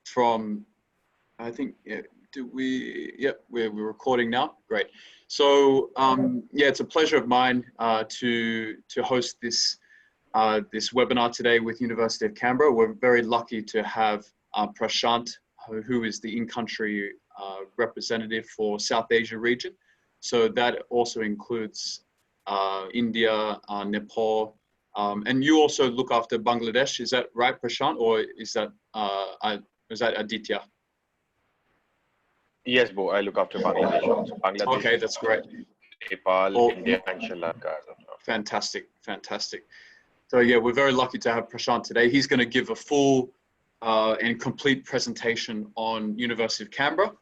from, I think, we're recording now. Great. So yeah, it's a pleasure of mine to host this webinar today with University of Canberra. We're very lucky to have Prashant, who is the in-country representative for South Asia region. So that also includes India, Nepal, and you also look after Bangladesh. Is that right, Prashant, or is that Aditya? Yes, Bo, I look after Bangladesh also. Bangladesh, okay, that's great. Nepal, India, and Sri Lanka. Fantastic, fantastic. So yeah, we're very lucky to have Prashant today. He's going to give a full and complete presentation on University of Canberra,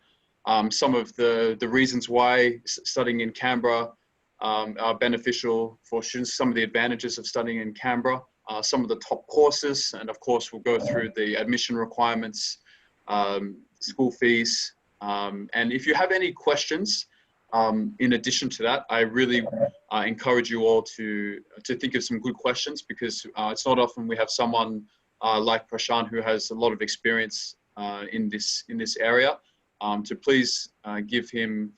some of the reasons why studying in Canberra are beneficial for students, some of the advantages of studying in Canberra, some of the top courses, and of course we'll go through the admission requirements, school fees, and if you have any questions, in addition to that, I really encourage you all to think of some good questions, because it's not often we have someone like Prashant, who has a lot of experience in this area, to please give him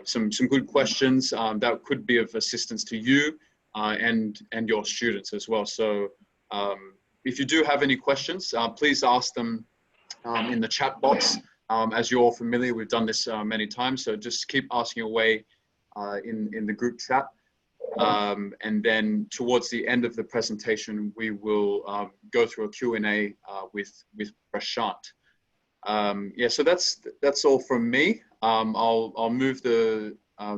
some good questions that could be of assistance to you and your students as well. So if you do have any questions, please ask them in the chat box. As you're all familiar, we've done this many times, so just keep asking away in the group chat. And then towards the end of the presentation, we will go through a Q&A with Prashant. Yeah, so that's all from me. I'll move the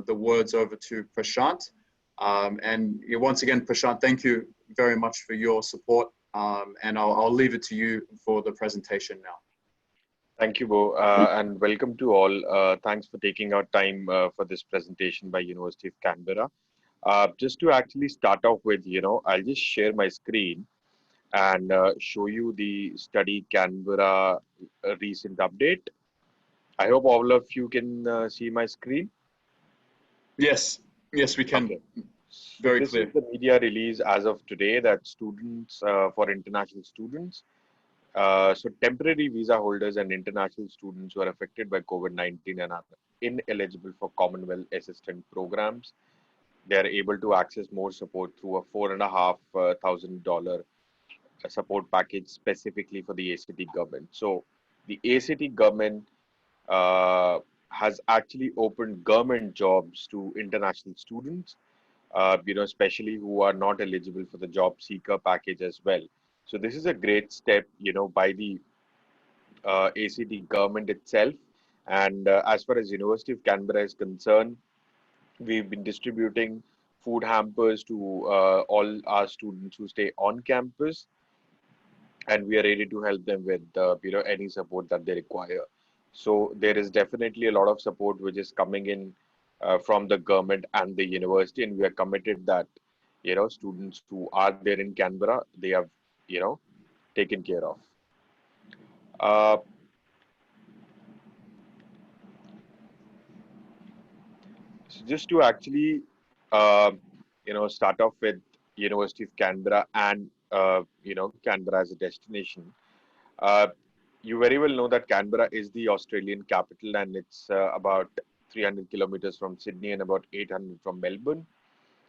words over to Prashant. And once again, Prashant, thank you very much for your support. And I'll leave it to you for the presentation now. Thank you, Bo, and welcome to all. Thanks for taking out time for this presentation by University of Canberra. Just to actually start off with, I'll just share my screen and show you the study Canberra recent update. I hope all of you can see my screen. Yes, we can. Okay. Very this clear. Is the media release as of today that students, for international students, so temporary visa holders and international students who are affected by COVID-19 and are ineligible for Commonwealth assistance programs, they are able to access more support through a $4,500 support package specifically for the ACT government. So the ACT government has actually opened government jobs to international students, especially who are not eligible for the job seeker package as well. So this is a great step, by the ACT government itself. And as far as University of Canberra is concerned, we've been distributing food hampers to all our students who stay on campus, and we are ready to help them with any support that they require. So there is definitely a lot of support which is coming in from the government and the university, and we are committed that students who are there in Canberra, they have taken care of. So just to actually start off with University of Canberra and Canberra as a destination. You very well know that Canberra is the Australian capital, and it's about 300 kilometers from Sydney and about 800 from Melbourne.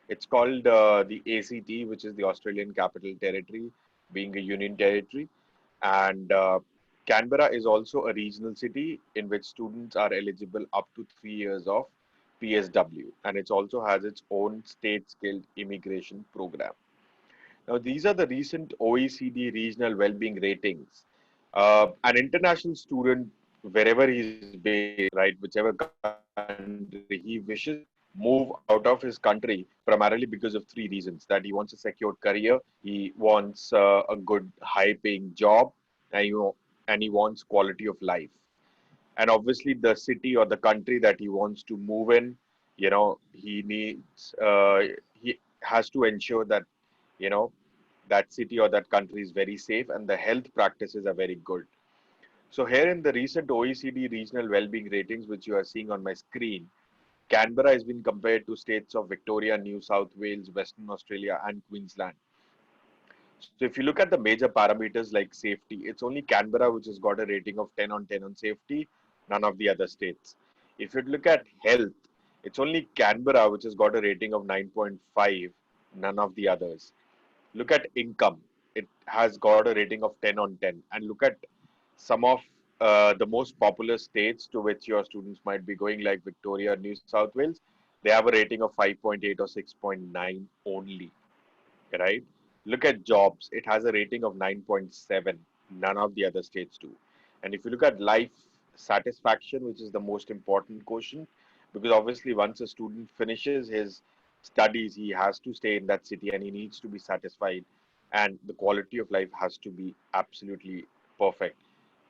It's called the ACT, which is the Australian Capital Territory, being a union territory. And Canberra is also a regional city in which students are eligible up to 3 years of PSW. And it also has its own state-skilled immigration program. Now, these are the recent OECD regional well-being ratings. An international student, wherever he's based, right, whichever country he wishes, move out of his country primarily because of 3 reasons: that he wants a secure career, he wants a good high-paying job, and he wants quality of life. And obviously, the city or the country that he wants to move in, he needs, he has to ensure that, that city or that country is very safe and the health practices are very good. So here in the recent OECD regional well-being ratings, which you are seeing on my screen, Canberra has been compared to states of Victoria, New South Wales, Western Australia, and Queensland. So if you look at the major parameters like safety, it's only Canberra which has got a rating of 10 on 10 on safety, none of the other states. If you look at health, it's only Canberra which has got a rating of 9.5, none of the others. Look at income, it has got a rating of 10 on 10. And look at some of the most popular states to which your students might be going, like Victoria, New South Wales, they have a rating of 5.8 or 6.9 only, right? Look at jobs, it has a rating of 9.7. None of the other states do. And if you look at life satisfaction, which is the most important question, because obviously once a student finishes his studies, he has to stay in that city and he needs to be satisfied, and the quality of life has to be absolutely perfect.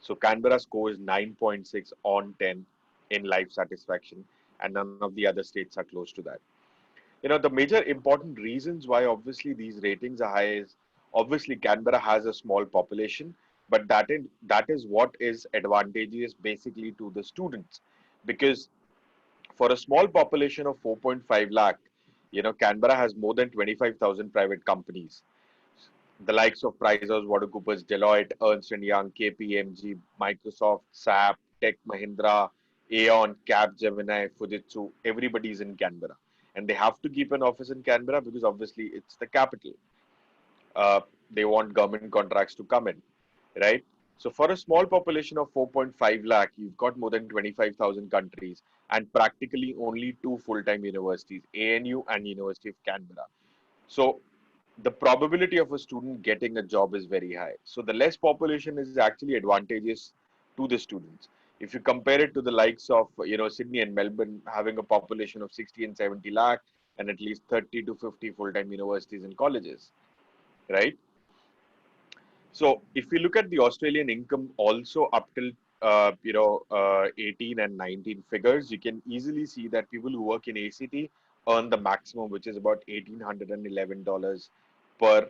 So Canberra scores 9.6 on 10 in life satisfaction, and none of the other states are close to that. The major important reasons why obviously these ratings are high is obviously Canberra has a small population, but that is what is advantageous basically to the students, because for a small population of 4.5 lakh, Canberra has more than 25,000 private companies, the likes of PricewaterhouseCoopers, Deloitte, Ernst& Young, KPMG, Microsoft, SAP, Tech Mahindra, Aon, Capgemini, Fujitsu. Everybody is in Canberra, and they have to keep an office in Canberra because obviously it's the capital. They want government contracts to come in, right? So for a small population of 4.5 lakh, you've got more than 25,000 countries and practically only two full-time universities, ANU and University of Canberra. So the probability of a student getting a job is very high. So the less population is actually advantageous to the students. If you compare it to the likes of Sydney and Melbourne having a population of 60 and 70 lakh and at least 30 to 50 full-time universities and colleges, right? So if we look at the Australian income also up till 18 and 19 figures, you can easily see that people who work in ACT earn the maximum, which is about $1,811 per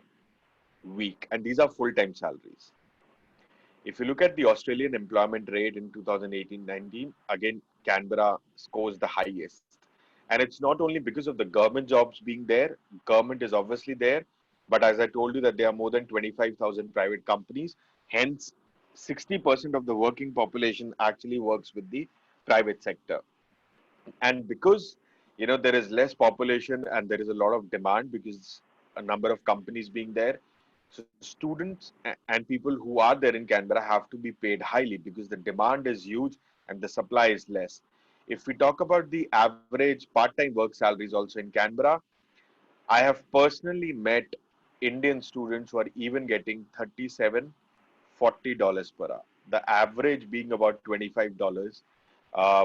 week, and these are full-time salaries. If you look at the Australian employment rate in 2018-19, again Canberra scores the highest, and it's not only because of the government jobs being there. Government is obviously there, but as I told you that there are more than 25,000 private companies, hence 60% of the working population actually works with the private sector. And because there is less population and there is a lot of demand because a number of companies being there, so students and people who are there in Canberra have to be paid highly because the demand is huge and the supply is less. If we talk about the average part-time work salaries also in Canberra, I have personally met Indian students who are even getting 37, $40 per hour, the average being about $25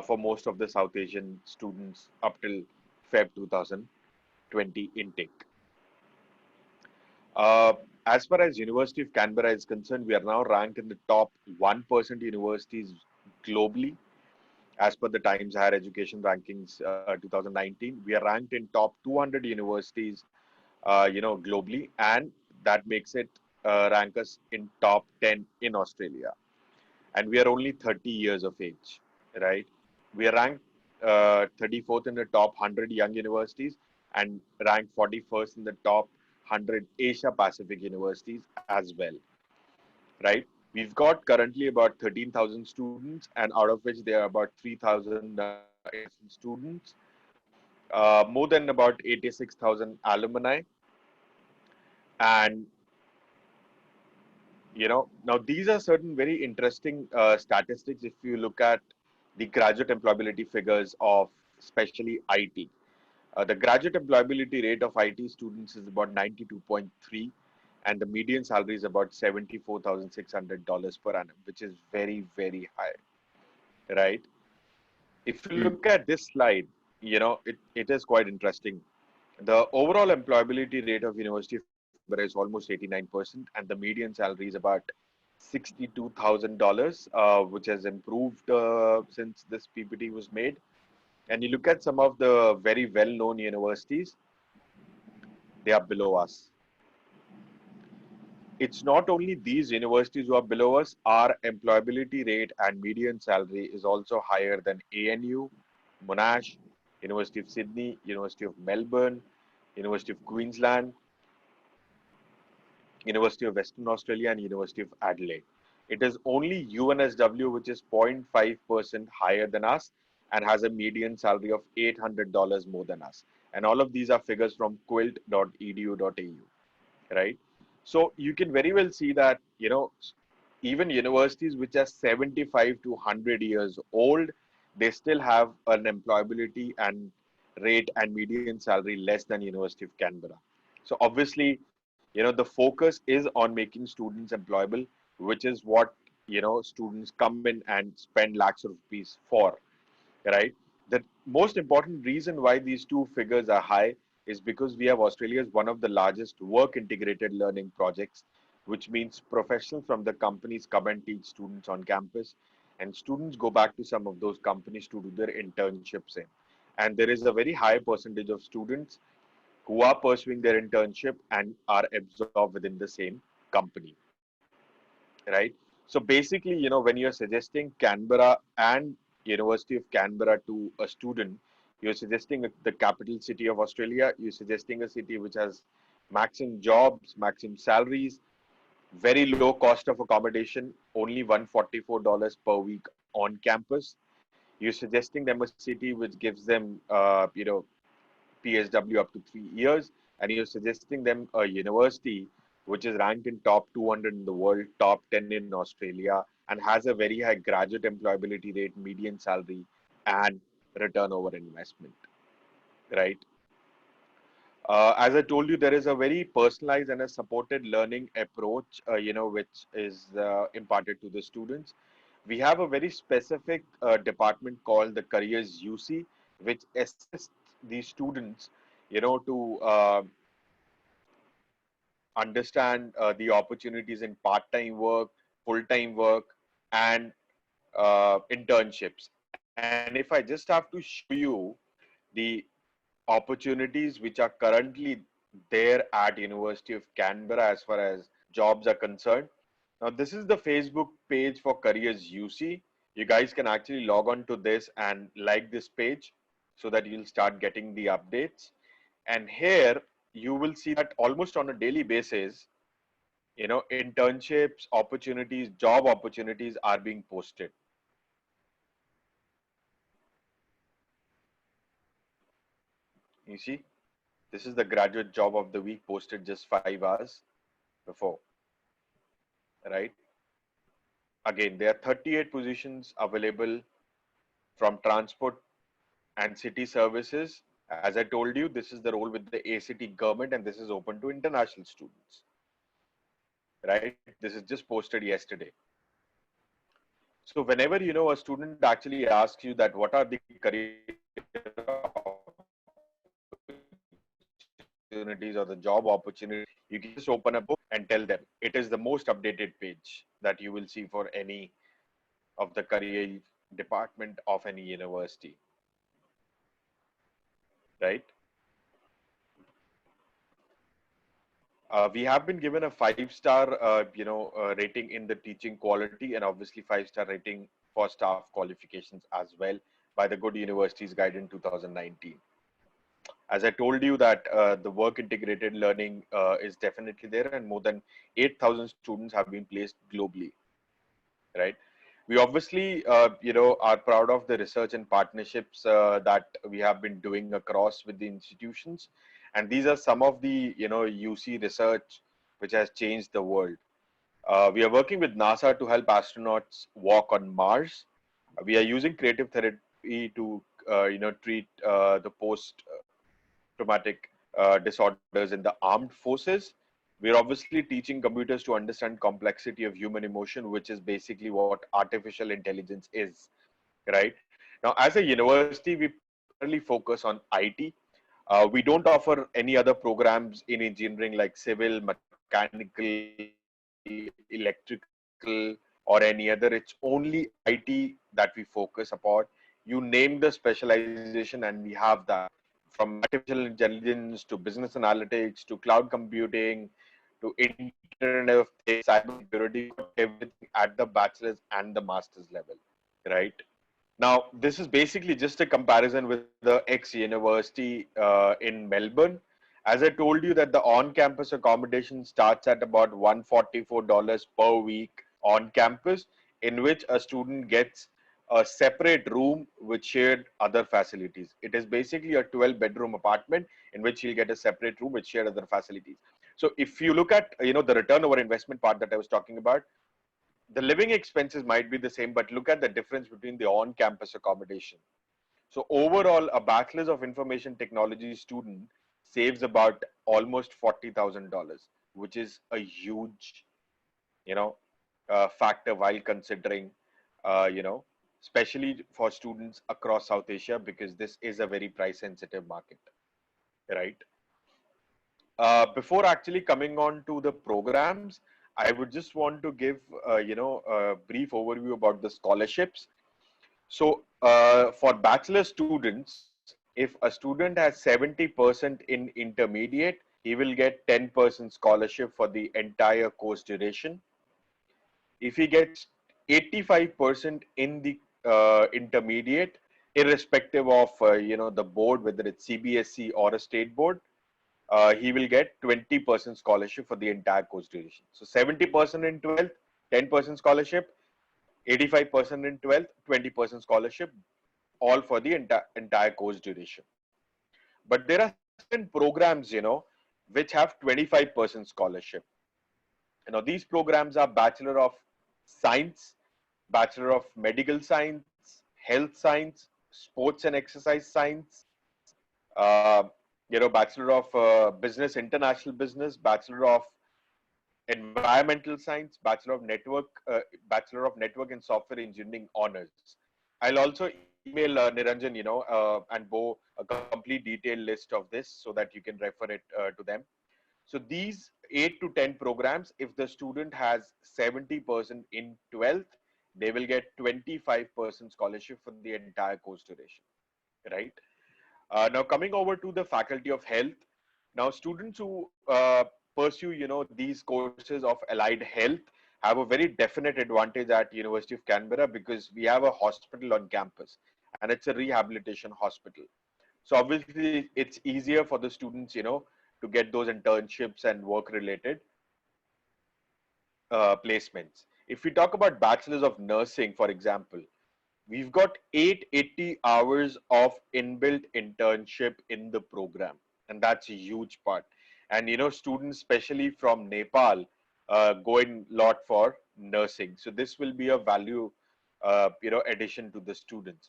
for most of the South Asian students up till Feb 2020 intake. Uh, as far as University of Canberra is concerned, we are now ranked in the top 1% universities globally. As per the Times Higher Education Rankings 2019, we are ranked in top 200 universities, globally, and that makes it rank us in top 10 in Australia. And we are only 30 years of age, right? We are ranked 34th in the top 100 young universities and ranked 41st in the top 100 Asia Pacific universities as well, right? We've got currently about 13,000 students, and out of which there are about 3,000 international students, more than about 86,000 alumni. And now these are certain very interesting statistics. If you look at the graduate employability figures of especially IT, the graduate employability rate of IT students is about 92.3, and the median salary is about $74,600 per annum, which is very, very high, right? If you look at this slide, it is quite interesting. The overall employability rate of University of Canberra is almost 89%, and the median salary is about $62,000, which has improved since this PPT was made. And you look at some of the very well-known universities, they are below us. It's not only these universities who are below us, our employability rate and median salary is also higher than ANU, Monash, University of Sydney, University of Melbourne, University of Queensland, University of Western Australia, and University of Adelaide. It is only UNSW which is 0.5% higher than us and has a median salary of $800 more than us. And all of these are figures from quilt.edu.au, right? So you can very well see that, even universities which are 75 to 100 years old, they still have an employability and rate and median salary less than University of Canberra. So obviously, the focus is on making students employable, which is what, students come in and spend lakhs of rupees for, right? The most important reason why these two figures are high is because we have Australia's one of the largest work integrated learning projects, which means professionals from the companies come and teach students on campus, and students go back to some of those companies to do their internships in. And there is a very high percentage of students who are pursuing their internship and are absorbed within the same company, right? So basically, when you're suggesting Canberra and University of Canberra to a student, you're suggesting the capital city of Australia, you're suggesting a city which has maximum jobs, maximum salaries, very low cost of accommodation, only $144 per week on campus. You're suggesting them a city which gives them, PSW up to 3 years, and you're suggesting them a university which is ranked in top 200 in the world, top 10 in Australia, and has a very high graduate employability rate, median salary, and return over investment, right? As I told you, there is a very personalized and a supported learning approach, which is imparted to the students. We have a very specific department called the Careers UC, which assists the students, to understand the opportunities in part-time work, full-time work, and internships. And if I just have to show you the opportunities which are currently there at University of Canberra as far as jobs are concerned. Now, this is the Facebook page for Careers UC. You guys can actually log on to this and like this page so that you'll start getting the updates. And here you will see that almost on a daily basis, internships, opportunities, job opportunities are being posted. You see, this is the graduate job of the week posted just 5 hours before, right? Again, there are 38 positions available from transport and city services. As I told you, this is the role with the ACT government, and this is open to international students, right? This is just posted yesterday. So whenever, a student actually asks you that what are the career opportunities or the job opportunities, you can just open a book and tell them. It is the most updated page that you will see for any of the career department of any university, right? We have been given a 5-star, rating in the teaching quality, and obviously 5-star rating for staff qualifications as well by the Good Universities Guide in 2019. As I told you that the work integrated learning is definitely there, and more than 8,000 students have been placed globally, right? We obviously, are proud of the research and partnerships that we have been doing across with the institutions. And these are some of the, UC research which has changed the world. We are working with NASA to help astronauts walk on Mars. We are using creative therapy to, treat the post-traumatic disorders in the armed forces. We're obviously teaching computers to understand complexity of human emotion, which is basically what artificial intelligence is, right? Now, as a university, we primarily focus on IT. We don't offer any other programs in engineering like civil, mechanical, electrical, or any other. It's only IT that we focus upon. You name the specialization and we have that. From artificial intelligence to business analytics to cloud computing to Internet of Things, cybersecurity, we got everything at the bachelor's and the master's level, right? Now, this is basically just a comparison with the X University in Melbourne. As I told you that the on-campus accommodation starts at about $144 per week on campus, in which a student gets a separate room with shared other facilities. It is basically a 12-bedroom apartment in which he'll get a separate room with shared other facilities. So if you look at, the return over investment part that I was talking about, the living expenses might be the same, but look at the difference between the on-campus accommodation. So overall, a Bachelor's of Information Technology student saves about almost $40,000, which is a huge, factor while considering, especially for students across South Asia, because this is a very price sensitive market, right? Before actually coming on to the programs, I would just want to give, a brief overview about the scholarships. So for bachelor students, if a student has 70% in intermediate, he will get 10% scholarship for the entire course duration. If he gets 85% in the intermediate, irrespective of the board, whether it's CBSE or a state board, he will get 20% scholarship for the entire course duration. So 70% in 12th, 10% scholarship, 85% in 12th, 20% scholarship, all for the entire course duration. But there are certain programs, which have 25% scholarship. These programs are Bachelor of Science, Bachelor of Medical Science, Health Science, Sports and Exercise Science, uh, Bachelor of Business, International Business, Bachelor of Environmental Science, Bachelor of Network and Software Engineering honors. I'll also email Niranjan, and Bo a complete detailed list of this so that you can refer it to them. So these 8 to 10 programs, if the student has 70% in 12th, they will get 25% scholarship for the entire course duration, right? Now coming over to the Faculty of Health. Now students who pursue, these courses of allied health have a very definite advantage at University of Canberra, because we have a hospital on campus and it's a rehabilitation hospital. So obviously it's easier for the students, to get those internships and work related placements. If we talk about bachelors of nursing, for example, we've got 880 hours of inbuilt internship in the program, and that's a huge part. And students, especially from Nepal, go in lot for nursing. So this will be a value, addition to the students.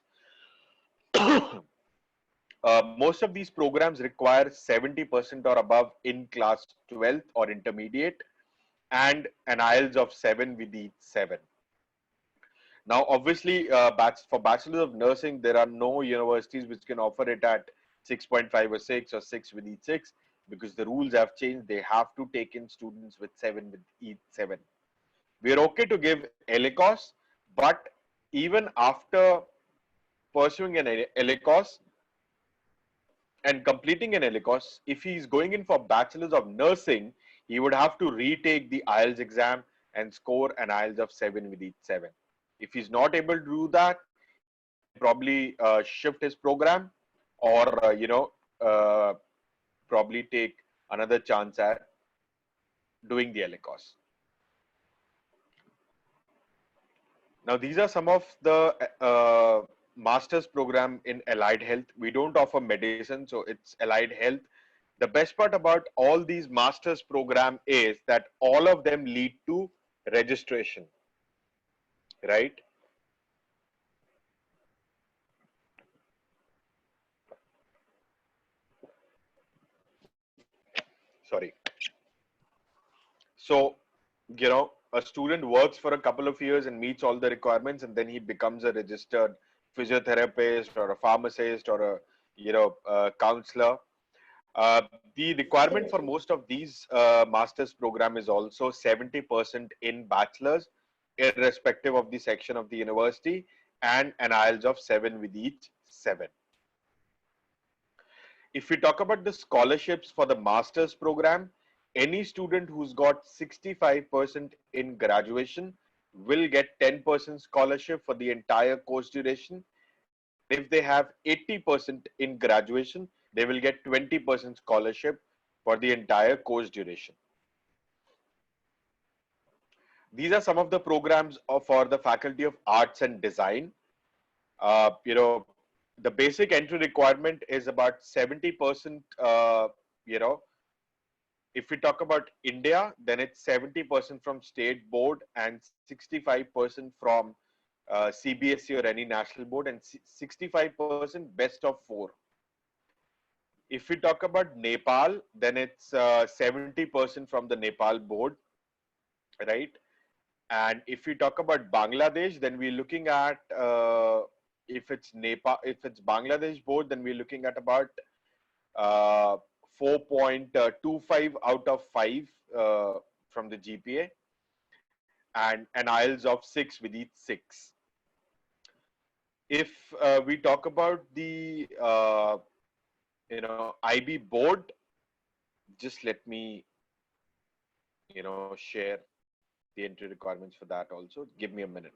Most of these programs require 70% or above in class 12th or intermediate, and an IELTS of 7 with each 7. Now, obviously, for Bachelor of Nursing, there are no universities which can offer it at 6.5 or 6 or 6 with each 6, because the rules have changed. They have to take in students with 7 with each 7. We're okay to give LACOS, but even after pursuing an LACOS and completing an LACOS, if he's going in for Bachelors of Nursing, he would have to retake the IELTS exam and score an IELTS of 7 with each 7. If he's not able to do that, he can probably shift his program, or probably take another chance at doing the LACOS. Now, these are some of the master's program in allied health. We don't offer medicine, so it's allied health. The best part about all these master's program is that all of them lead to registration, right? Sorry. So, a student works for a couple of years and meets all the requirements, and then he becomes a registered physiotherapist or a pharmacist or a counselor. The requirement for most of these master's program is also 70% in bachelor's, irrespective of the section of the university, and an IELTS of 7 with each 7. If we talk about the scholarships for the master's program, any student who's got 65% in graduation will get 10% scholarship for the entire course duration. If they have 80% in graduation, they will get 20% scholarship for the entire course duration. These are some of the programs for the Faculty of Arts and Design. You know, the basic entry requirement is about 70%. You know, if we talk about India, then it's 70% from state board and 65% from CBSE or any national board, and 65% best of 4. If we talk about Nepal, then it's 70% from the Nepal board, right? And if we talk about Bangladesh, then we're looking at if it's Bangladesh board, then we're looking at about 4.25 out of 5 from the GPA, and an IELTS of 6 with each 6. If we talk about the you know, IB board, just let me, you know, share the entry requirements for that also. Give me a minute.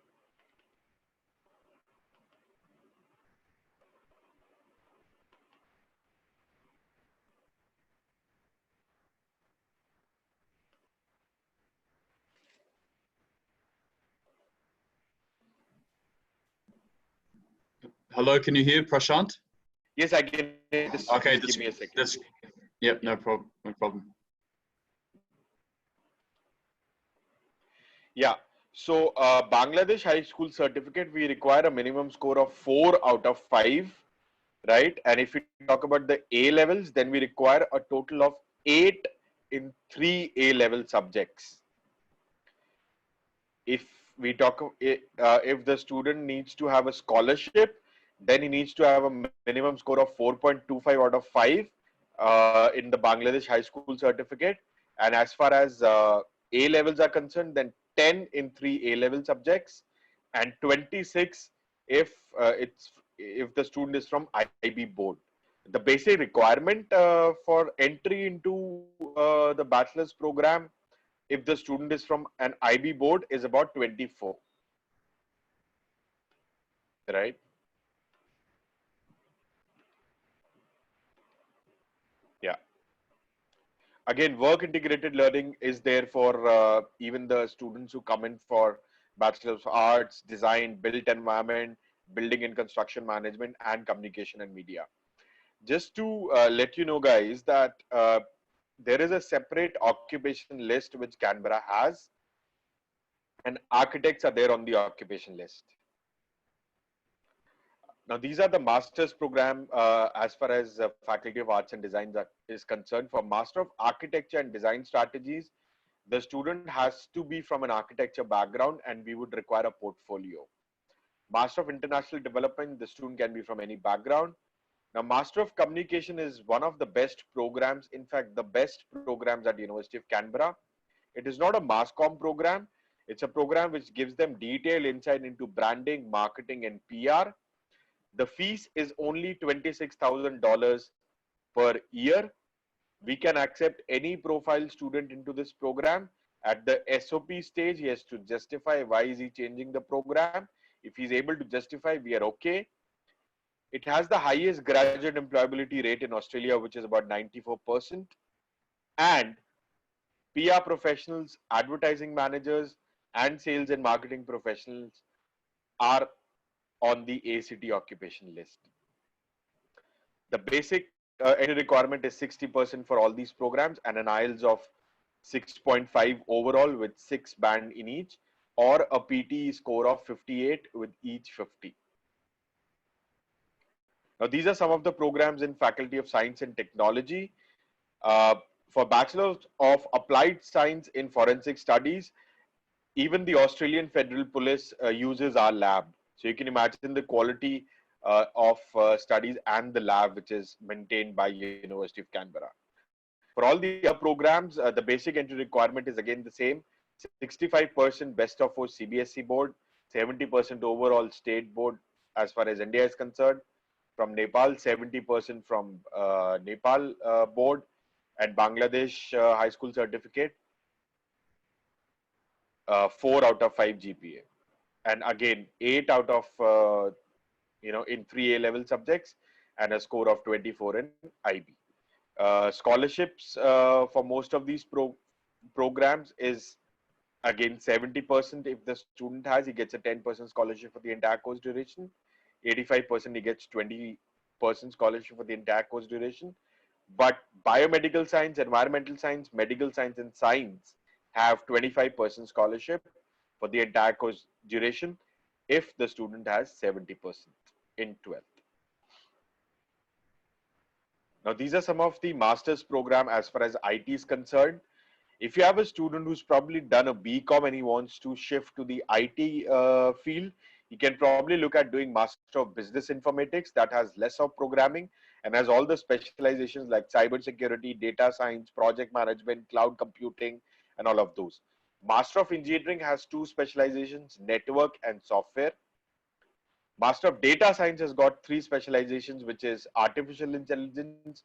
Hello, can you hear Prashant? Yes, I can. Okay, just give me a second. Yep, no problem. No problem. Yeah. So Bangladesh High School Certificate, we require a minimum score of 4 out of 5, right? And if we talk about the A levels, then we require a total of 8 in 3 A level subjects. If we talk, if the student needs to have a scholarship, then he needs to have a minimum score of 4.25 out of 5 in the Bangladesh High School Certificate. And as far as A levels are concerned, then 10 in 3 A level subjects, and 26 if the student is from IB board. The basic requirement for entry into the bachelor's program, if the student is from an IB board, is about 24, right? Yeah. Again, work integrated learning is there for even the students who come in for Bachelor of Arts, Design, Built Environment, Building and Construction Management, and Communication and Media. Just to let you know, guys, that there is a separate occupation list which Canberra has, and architects are there on the occupation list. Now, these are the master's program as far as Faculty of Arts and Design is concerned. For Master of Architecture and Design Strategies, the student has to be from an architecture background, and we would require a portfolio. Master of International Development, the student can be from any background. Now, Master of Communication is one of the best programs, in fact, the best programs at the University of Canberra. It is not a mass comm program. It's a program which gives them detailed insight into branding, marketing, and PR. The fees is only $26,000 per year. We can accept any profile student into this program. At the SOP stage, he has to justify why is he changing the program. If he's able to justify, we are okay. It has the highest graduate employability rate in Australia, which is about 94%. And PR professionals, advertising managers, and sales and marketing professionals are on the ACT occupation list. The basic entry requirement is 60% for all these programs, and an IELTS of 6.5 overall with 6 band in each, or a PT score of 58 with each 50. Now, these are some of the programs in Faculty of Science and Technology. For Bachelor of Applied Science in Forensic Studies, even the Australian Federal Police uses our lab. So you can imagine the quality of studies and the lab which is maintained by University of Canberra. For all the other programs, the basic entry requirement is again the same: 65% best of 4 CBSE board, 70% overall state board as far as India is concerned. From Nepal, 70% from Nepal board, and Bangladesh high school certificate, 4 out of 5 GPA. And again, 8 out of, in 3 A level subjects, and a score of 24 in IB. Scholarships for most of these programs is again 70%. If the student has, he gets a 10% scholarship for the entire course duration. 85% he gets 20% scholarship for the entire course duration. But biomedical science, environmental science, medical science, and science have 25% scholarship for the entire course duration if the student has 70% in 12th. Now, these are some of the master's program as far as IT is concerned. If you have a student who's probably done a BCom and he wants to shift to the IT field, he can probably look at doing Master of Business Informatics that has less of programming and has all the specializations like cybersecurity, data science, project management, cloud computing, and all of those. Master of Engineering has two specializations, network and software. Master of Data Science has got three specializations, which is artificial intelligence,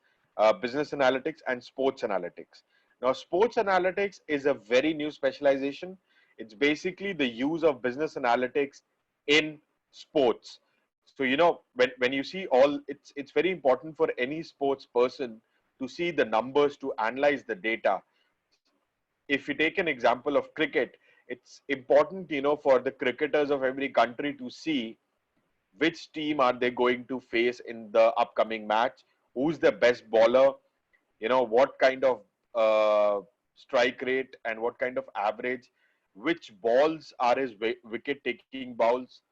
business analytics, and sports analytics. Now, sports analytics is a very new specialization. It's basically the use of business analytics in sports. So, you know, when you see all, it's very important for any sports person to see the numbers, to analyze the data. If you take an example of cricket, it's important, you know, for the cricketers of every country to see which team are they going to face in the upcoming match, who's the best bowler, you know, what kind of strike rate and what kind of average, which balls are his wicket taking balls,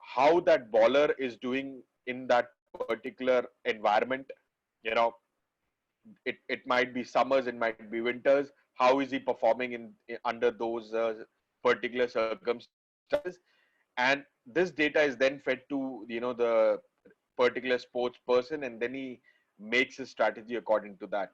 how that bowler is doing in that particular environment. You know, it might be summers, it might be winters. How is he performing in under those particular circumstances? And this data is then fed to, you know, the particular sports person, and then he makes his strategy according to that.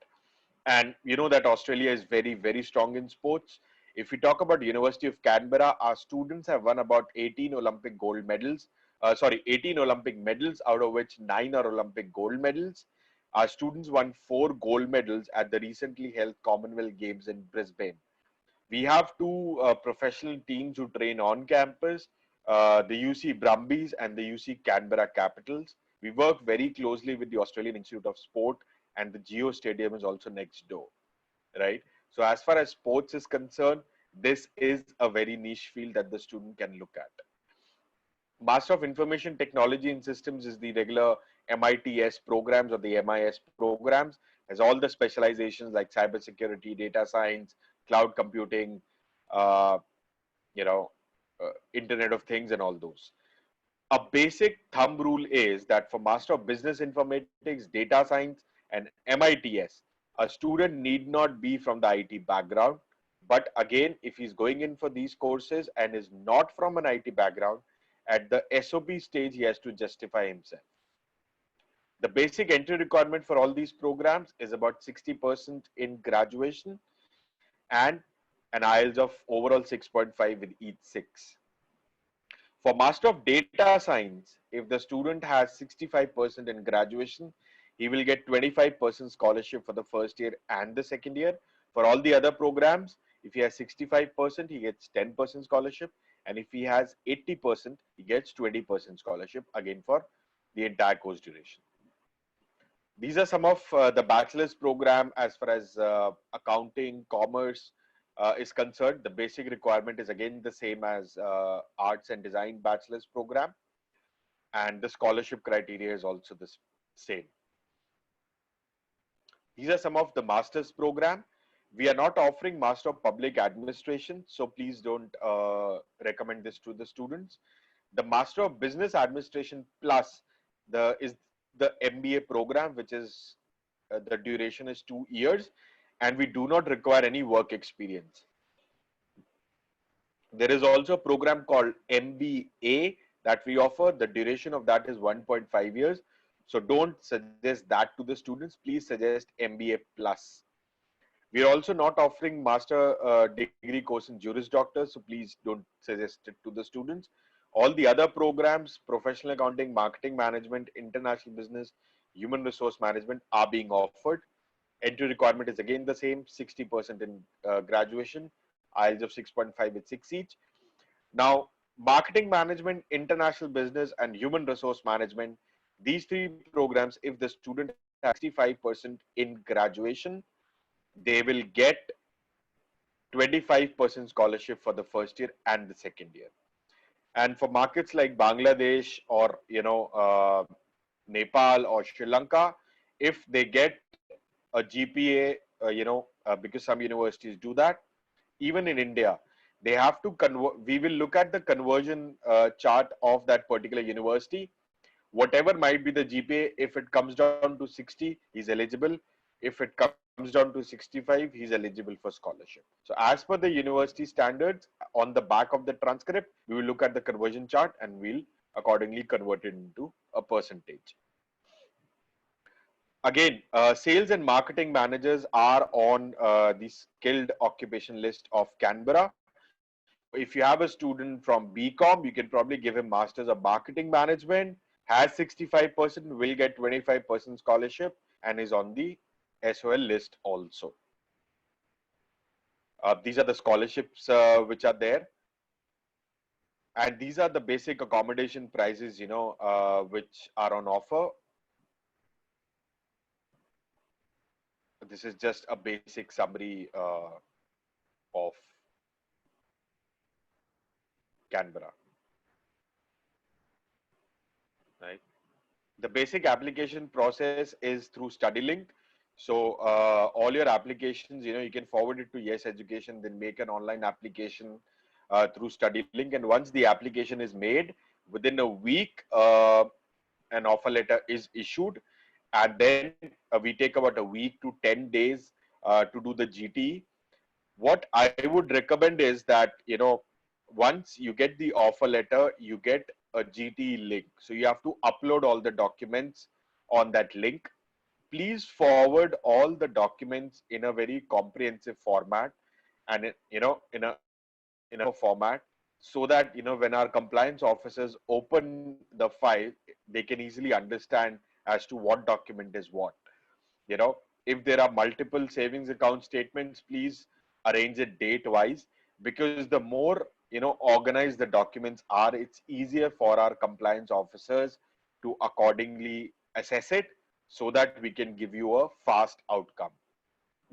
And you know that Australia is very, very strong in sports. If we talk about University of Canberra, our students have won about 18 Olympic gold medals. 18 Olympic medals, out of which 9 are Olympic gold medals. Our students won 4 gold medals at the recently held Commonwealth Games in Brisbane. We have two professional teams who train on campus, the UC Brumbies and the UC Canberra Capitals. We work very closely with the Australian Institute of Sport, and the Geo Stadium is also next door, right? So as far as sports is concerned, this is a very niche field that the student can look at. Master of Information Technology and Systems is the regular MITS programs or the MIS programs, has all the specializations like cybersecurity, data science, cloud computing, uh, you know, Internet of Things and all those. A basic thumb rule is that for Master of Business Informatics, Data Science, and MITS, a student need not be from the IT background. But again, if he's going in for these courses and is not from an IT background, at the SOP stage, he has to justify himself. The basic entry requirement for all these programs is about 60% in graduation and an IELTS of overall 6.5 with each 6. For Master of Data Science, if the student has 65% in graduation, he will get 25% scholarship for the first year and the second year. For all the other programs, if he has 65%, he gets 10% scholarship. And if he has 80%, he gets 20% scholarship again for the entire course duration. These are some of the bachelor's program as far as accounting, commerce is concerned. The basic requirement is again the same as arts and design bachelor's program. And the scholarship criteria is also the same. These are some of the master's program. We are not offering Master of Public Administration, so please don't recommend this to the students. The Master of Business Administration Plus is the MBA program, which is the duration is 2 years, and we do not require any work experience. There is also a program called MBA that we offer. The duration of that is 1.5 years. So don't suggest that to the students. Please suggest MBA Plus. We are also not offering master degree course in Juris Doctor, so please don't suggest it to the students. All the other programs, professional accounting, marketing management, international business, human resource management are being offered. Entry requirement is again the same, 60% in graduation, IELTS of 6.5 with 6 each. Now, marketing management, international business, and human resource management, these three programs, if the student has 65% in graduation, they will get 25% scholarship for the first year and the second year. And for markets like Bangladesh or Nepal or Sri Lanka, if they get a GPA, because some universities do that, even in India, they have to convert. We will look at the conversion chart of that particular university. Whatever might be the GPA, if it comes down to 60, he's eligible. If it comes down to 65, he's eligible for scholarship. So as per the university standards, on the back of the transcript, we will look at the conversion chart and we'll accordingly convert it into a percentage. Again, sales and marketing managers are on the skilled occupation list of Canberra. So if you have a student from BCom, you can probably give him Masters of Marketing Management, has 65%, will get 25% scholarship, and is on the SOL list also. These are the scholarships which are there. And these are the basic accommodation prices, which are on offer. This is just a basic summary of Canberra. Right. The basic application process is through StudyLink. So all your applications, you can forward it to Yes Education, then make an online application through StudyLink. And once the application is made, within a week, an offer letter is issued. And then we take about a week to 10 days to do the GT. What I would recommend is that, once you get the offer letter, you get a GT link. So you have to upload all the documents on that link. Please forward all the documents in a very comprehensive format and, in a format, so that, when our compliance officers open the file, they can easily understand as to what document is what. If there are multiple savings account statements, please arrange it date wise, because the more organized the documents are, it's easier for our compliance officers to accordingly assess it, so that we can give you a fast outcome.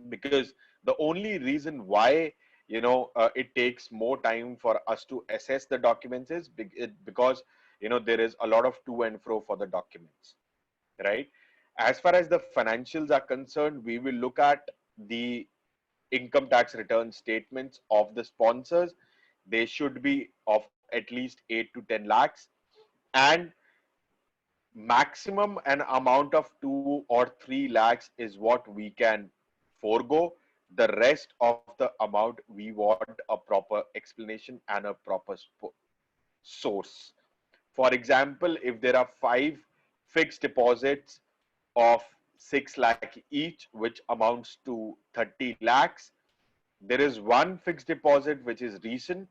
Because the only reason why it takes more time for us to assess the documents is because there is a lot of to and fro for the documents, right? As far as the financials are concerned, we will look at the income tax return statements of the sponsors. They should be of at least 8 to 10 lakhs, and maximum an amount of 2 or 3 lakhs is what we can forego. The rest of the amount, we want a proper explanation and a proper source. For example, if there are 5 fixed deposits of 6 lakh each, which amounts to 30 lakhs, there is one fixed deposit which is recent.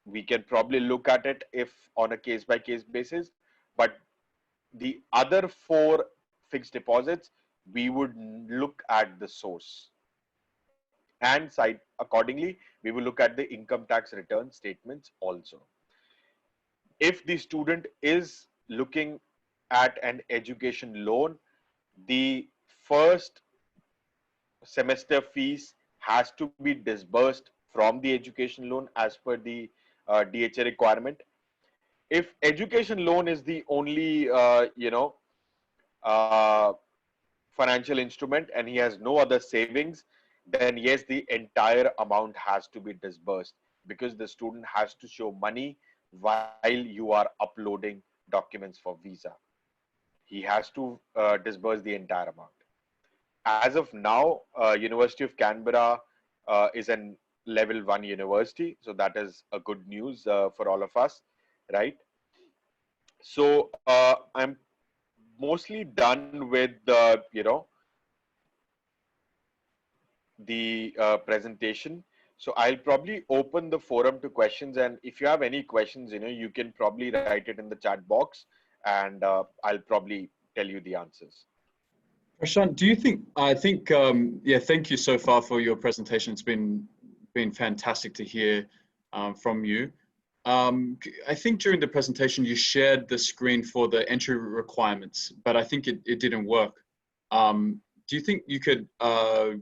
We can probably look at it if on a case by case basis, but the other 4 fixed deposits, we would look at the source, and side accordingly, we will look at the income tax return statements also. If the student is looking at an education loan, the first semester fees has to be disbursed from the education loan as per the DHA requirement. If education loan is the only financial instrument and he has no other savings, then yes, the entire amount has to be disbursed, because the student has to show money while you are uploading documents for visa. He has to disburse the entire amount. As of now, University of Canberra is an level 1 university, so that is a good news for all of us, right? So I'm mostly done with the presentation. So I'll probably open the forum to questions, and if you have any questions, you can probably write it in the chat box, and I'll probably tell you the answers. Prashant, do you think, yeah, thank you so far for your presentation. It's been fantastic to hear from you. I think during the presentation, you shared the screen for the entry requirements, but I think it didn't work. Do you think you could go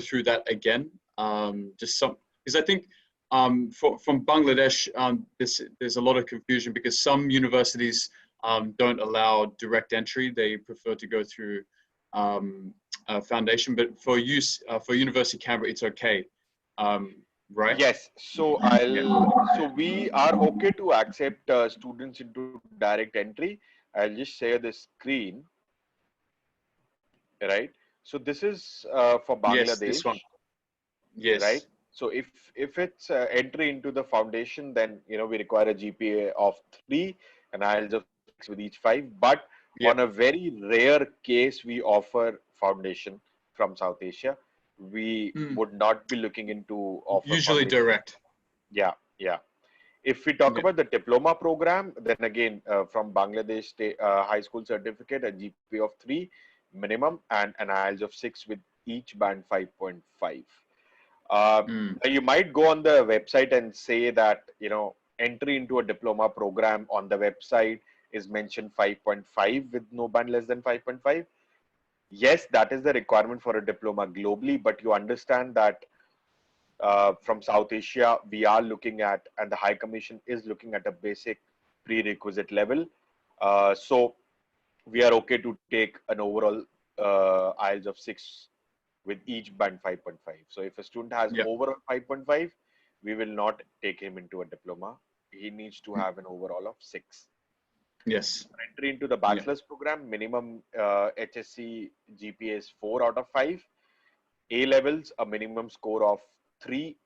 through that again? Just some, because I think from Bangladesh, there's a lot of confusion because some universities don't allow direct entry. They prefer to go through foundation, but for University of Canberra, it's okay, right? Yes. So so we are okay to accept students into direct entry. I'll just share the screen, right? So this is for Yes, Bangladesh, this one. right? Yes. So if it's entry into the foundation, then we require a GPA of 3 and IELTS of 6 with each 5. But on Yep. a very rare case, we offer foundation from South Asia. We would not be looking into offer Usually foundation. direct. Yeah, yeah. If we talk Yeah. about the diploma program, then again from Bangladesh State, high school certificate, a GPA of 3 minimum and an IELTS of 6 with each band 5.5. You might go on the website and say that entry into a diploma program on the website is mentioned 5.5 with no band less than 5.5. Yes, that is the requirement for a diploma globally, but you understand that from South Asia, we are looking at, and the High Commission is looking at a basic prerequisite level. So we are okay to take an overall IELTS of 6 with each band 5.5. So if a student has Yep. overall 5.5, we will not take him into a diploma. He needs to have an overall of 6. Yes. Entry into the bachelor's program, minimum HSC GPA is 4 out of 5. A levels, a minimum score of 8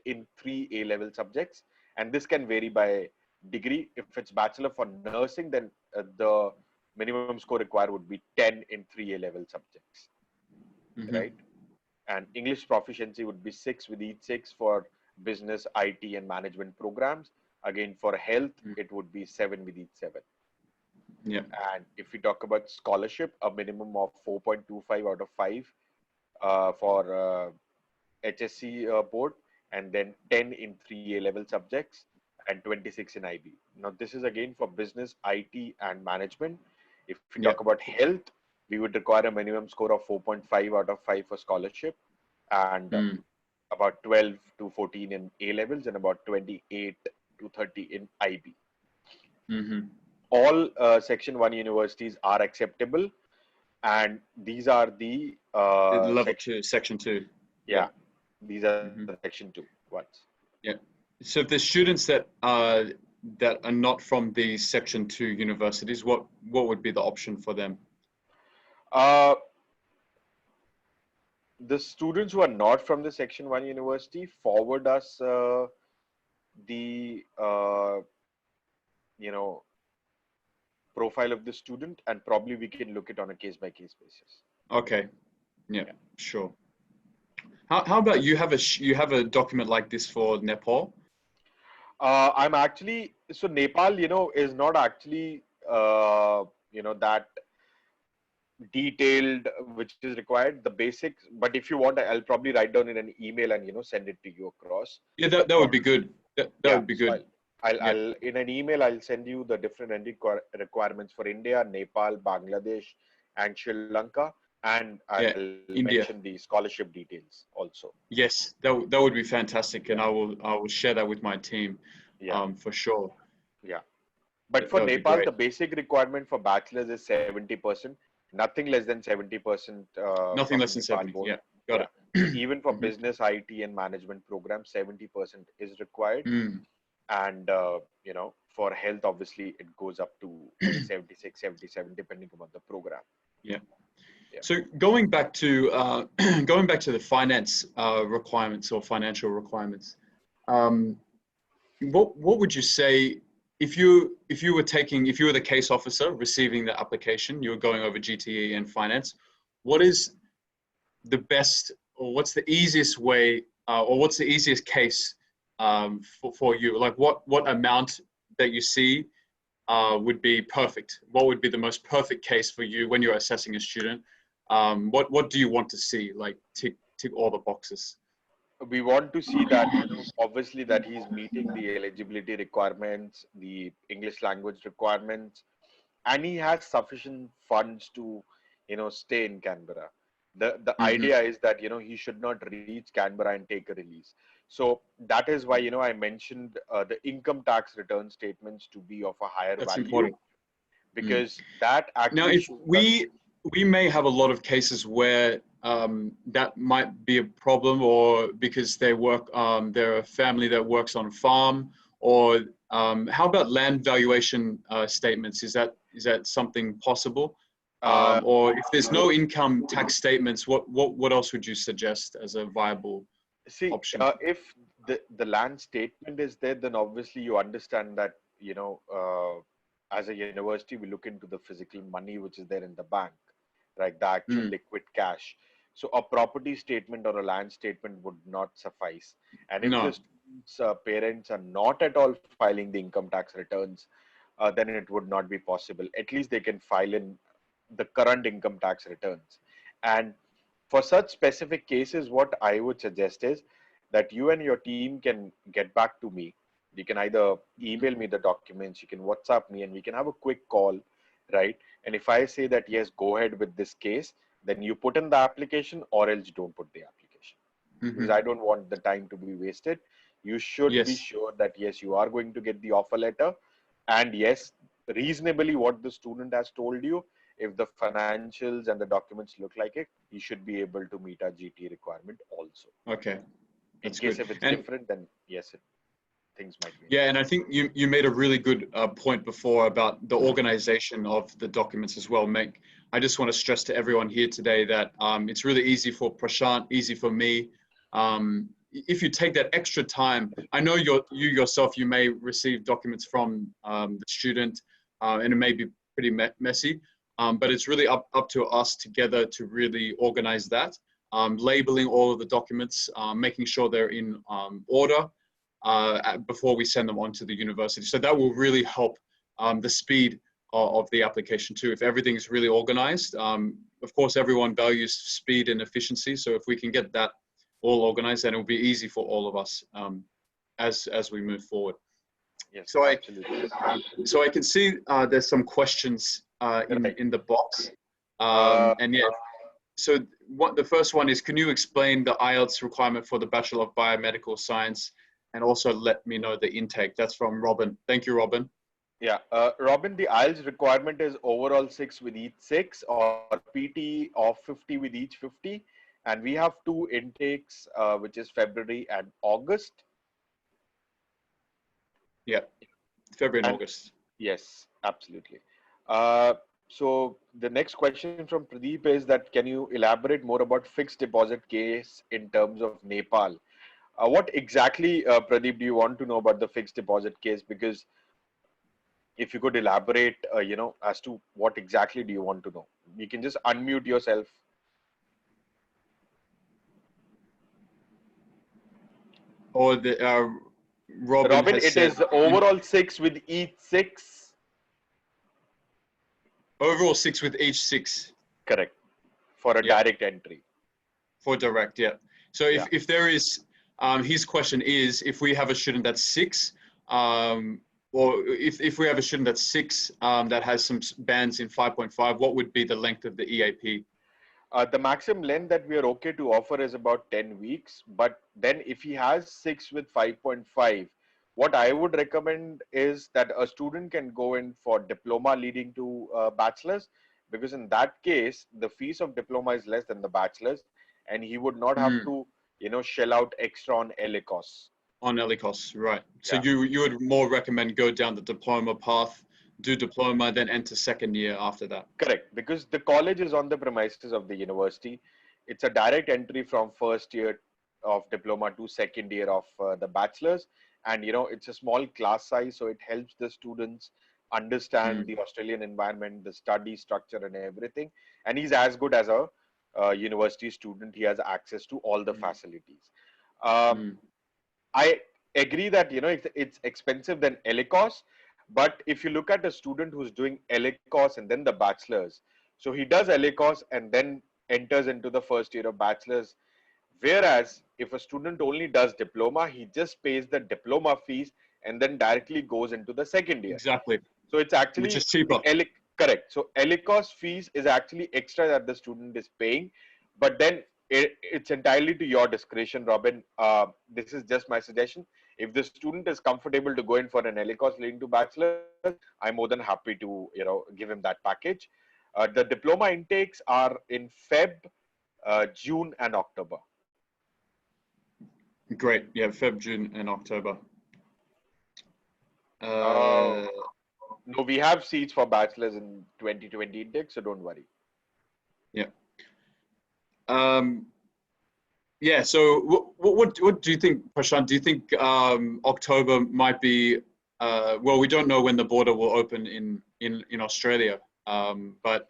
in 3 A level subjects, and this can vary by degree. If it's bachelor for nursing, then the minimum score required would be 10 in 3 A level subjects, right? And English proficiency would be 6 with each 6 for business, IT, and management programs. Again, for health, it would be 7 with each 7. Yeah. And if we talk about scholarship, a minimum of 4.25 out of 5 for HSC board, and then 10 in 3 A level subjects and 26 in IB. Now, this is again for business, IT, and management. If we talk about health, we would require a minimum score of 4.5 out of 5 for scholarship, and about 12 to 14 in A levels, and about 28 to 30 in IB. All Section 1 universities are acceptable, and these are the level 2, Section 2. Yeah, these are the Section 2 ones. Yeah. So if there's students that are not from the Section 2 universities, what would be the option for them? The students who are not from the Section 1 university forward us the profile of the student, and probably we can look it on a case-by-case basis. Okay. Yeah. Sure. How about you have a document like this for Nepal? I'm actually, so Nepal, is not actually, that detailed, which is required, the basics. But if you want, I'll probably write down in an email and, send it to you across. Yeah, that would be good. That would be good. I'll in an email, I'll send you the different requirements for India, Nepal, Bangladesh, and Sri Lanka. And I'll mention the scholarship details also. Yes, that would be fantastic, and I will share that with my team. For sure. Yeah, but for Nepal, the basic requirement for bachelor's is 70%. Nothing less than 70%. Nothing less than 70. Board. Yeah, got it. Even for business, IT, and management programs, 70% is required. And for health, obviously, it goes up to 76, 77, depending upon the program. Yeah. So going back to the finance requirements or financial requirements, what would you say if you were the case officer receiving the application, you were going over GTE and finance, what is the best, or what's the easiest way, or what's the easiest case for you? Like what amount that you see would be perfect? What would be the most perfect case for you when you're assessing a student? What do you want to see? Like tick all the boxes. We want to see that obviously that he's meeting the eligibility requirements, the English language requirements, and he has sufficient funds to, stay in Canberra. The Mm-hmm. idea is that, he should not reach Canberra and take a release. So that is why, I mentioned the income tax return statements to be of a higher That's value, important. Mm. because that Now, actually if shows that. we may have a lot of cases where that might be a problem, or because they're a family that works on a farm, or how about land valuation statements? Is that something possible? Uh, Or if there's no income tax statements, what else would you suggest as a viable See, option? if the land statement is there, then obviously you understand that, as a university, we look into the physical money which is there in the bank, right? The actual Mm, liquid cash. So a property statement or a land statement would not suffice. And if the no. students' parents are not at all filing the income tax returns, then it would not be possible. At least they can file in the current income tax returns. And for such specific cases, what I would suggest is that you and your team can get back to me. You can either email me the documents, you can WhatsApp me, and we can have a quick call, right? And if I say that, yes, go ahead with this case, then you put in the application, or else don't put the application. Because Mm-hmm. I don't want the time to be wasted. You should be Yes. sure that, yes, you are going to get the offer letter. And yes, reasonably what the student has told you, if the financials and the documents look like it, he should be able to meet our GT requirement also. Okay, In that's case good. if it's And different, then yes, things might be yeah, different. and I think you made a really good point before about the organization of the documents as well. I just want to stress to everyone here today that it's really easy for Prashant, easy for me. If you take that extra time, I know you yourself, you may receive documents from the student, and it may be pretty messy, but it's really up to us together to really organize that, labeling all of the documents, making sure they're in order before we send them on to the university. So that will really help the speed of the application too. If everything is really organized, of course, everyone values speed and efficiency. So if we can get that all organized, then it will be easy for all of us as we move forward. Yes, So absolutely. I can see there's some questions Right. in the box, Uh, and yeah. So what the first one is, can you explain the IELTS requirement for the Bachelor of Biomedical Science, and also let me know the intake? That's from Robin. Thank you, Robin. yeah, Robin, the IELTS requirement is overall 6 with each 6, or PT of 50 with each 50. And we have two intakes, which is February and August. Yeah, February and And August. yes, absolutely. Uh, so the next question from Pradeep is that, can you elaborate more about fixed deposit case in terms of Nepal? What exactly, Pradeep, do you want to know about the fixed deposit case? Because if you could elaborate, as to what exactly do you want to know, you can just unmute yourself. Or the Robin Robin, has it said is overall 6 with each 6. overall 6 with each 6. Correct. For a Yeah, direct entry. for direct. Yeah. So Yeah. if there is, his question is, if we have a student that's 6, or if we have a student that's 6 that has some bands in 5.5, what would be the length of the EAP? The maximum length that we are okay to offer is about 10 weeks. But then if he has 6 with 5.5, what I would recommend is that a student can go in for diploma leading to bachelor's, because in that case, the fees of diploma is less than the bachelor's, and he would not have Mm. to, shell out extra on LA costs. On ELICOS, right. So Yeah. you would more recommend go down the diploma path, do diploma, then enter second year after that. Correct, because the college is on the premises of the university. It's a direct entry from first year of diploma to second year of the bachelor's, and it's a small class size, so it helps the students understand Mm. the Australian environment, the study structure, and everything. And he's as good as a university student. He has access to all the Mm. facilities. Uh, Mm. I agree that it's expensive than LACOS, but if you look at a student who's doing LACOS and then the bachelor's, so he does LACOS and then enters into the first year of bachelor's. Whereas if a student only does diploma, he just pays the diploma fees and then directly goes into the second year. Exactly, So it's which actually is cheaper. Correct. So ELICOS fees is actually extra that the student is paying, but then it's entirely to your discretion, Robin. This is just my suggestion. If the student is comfortable to go in for an ELICOS leading to bachelor's, I'm more than happy to give him that package. The diploma intakes are in Feb, June, and October. Great. Yeah, Feb, June, and October. No, we have seats for bachelor's in 2020 intake, so don't worry. Yeah. Yeah. So, what do you think, Prashant? Do you think October might be? Well, we don't know when the border will open in Australia, but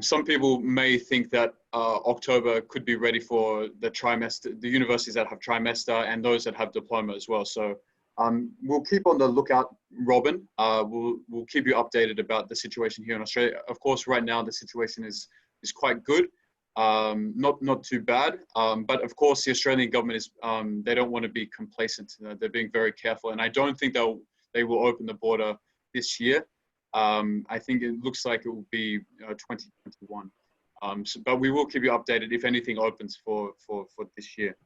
some people may think that October could be ready for the trimester, the universities that have trimester and those that have diploma as well. So we'll keep on the lookout, Robin. We'll keep you updated about the situation here in Australia. Of course, right now the situation is quite good, not too bad. But of course, the Australian government is they don't want to be complacent. They're being very careful, and I don't think they will open the border this year. I think it looks like it will be 2021. But we will keep you updated if anything opens for this year.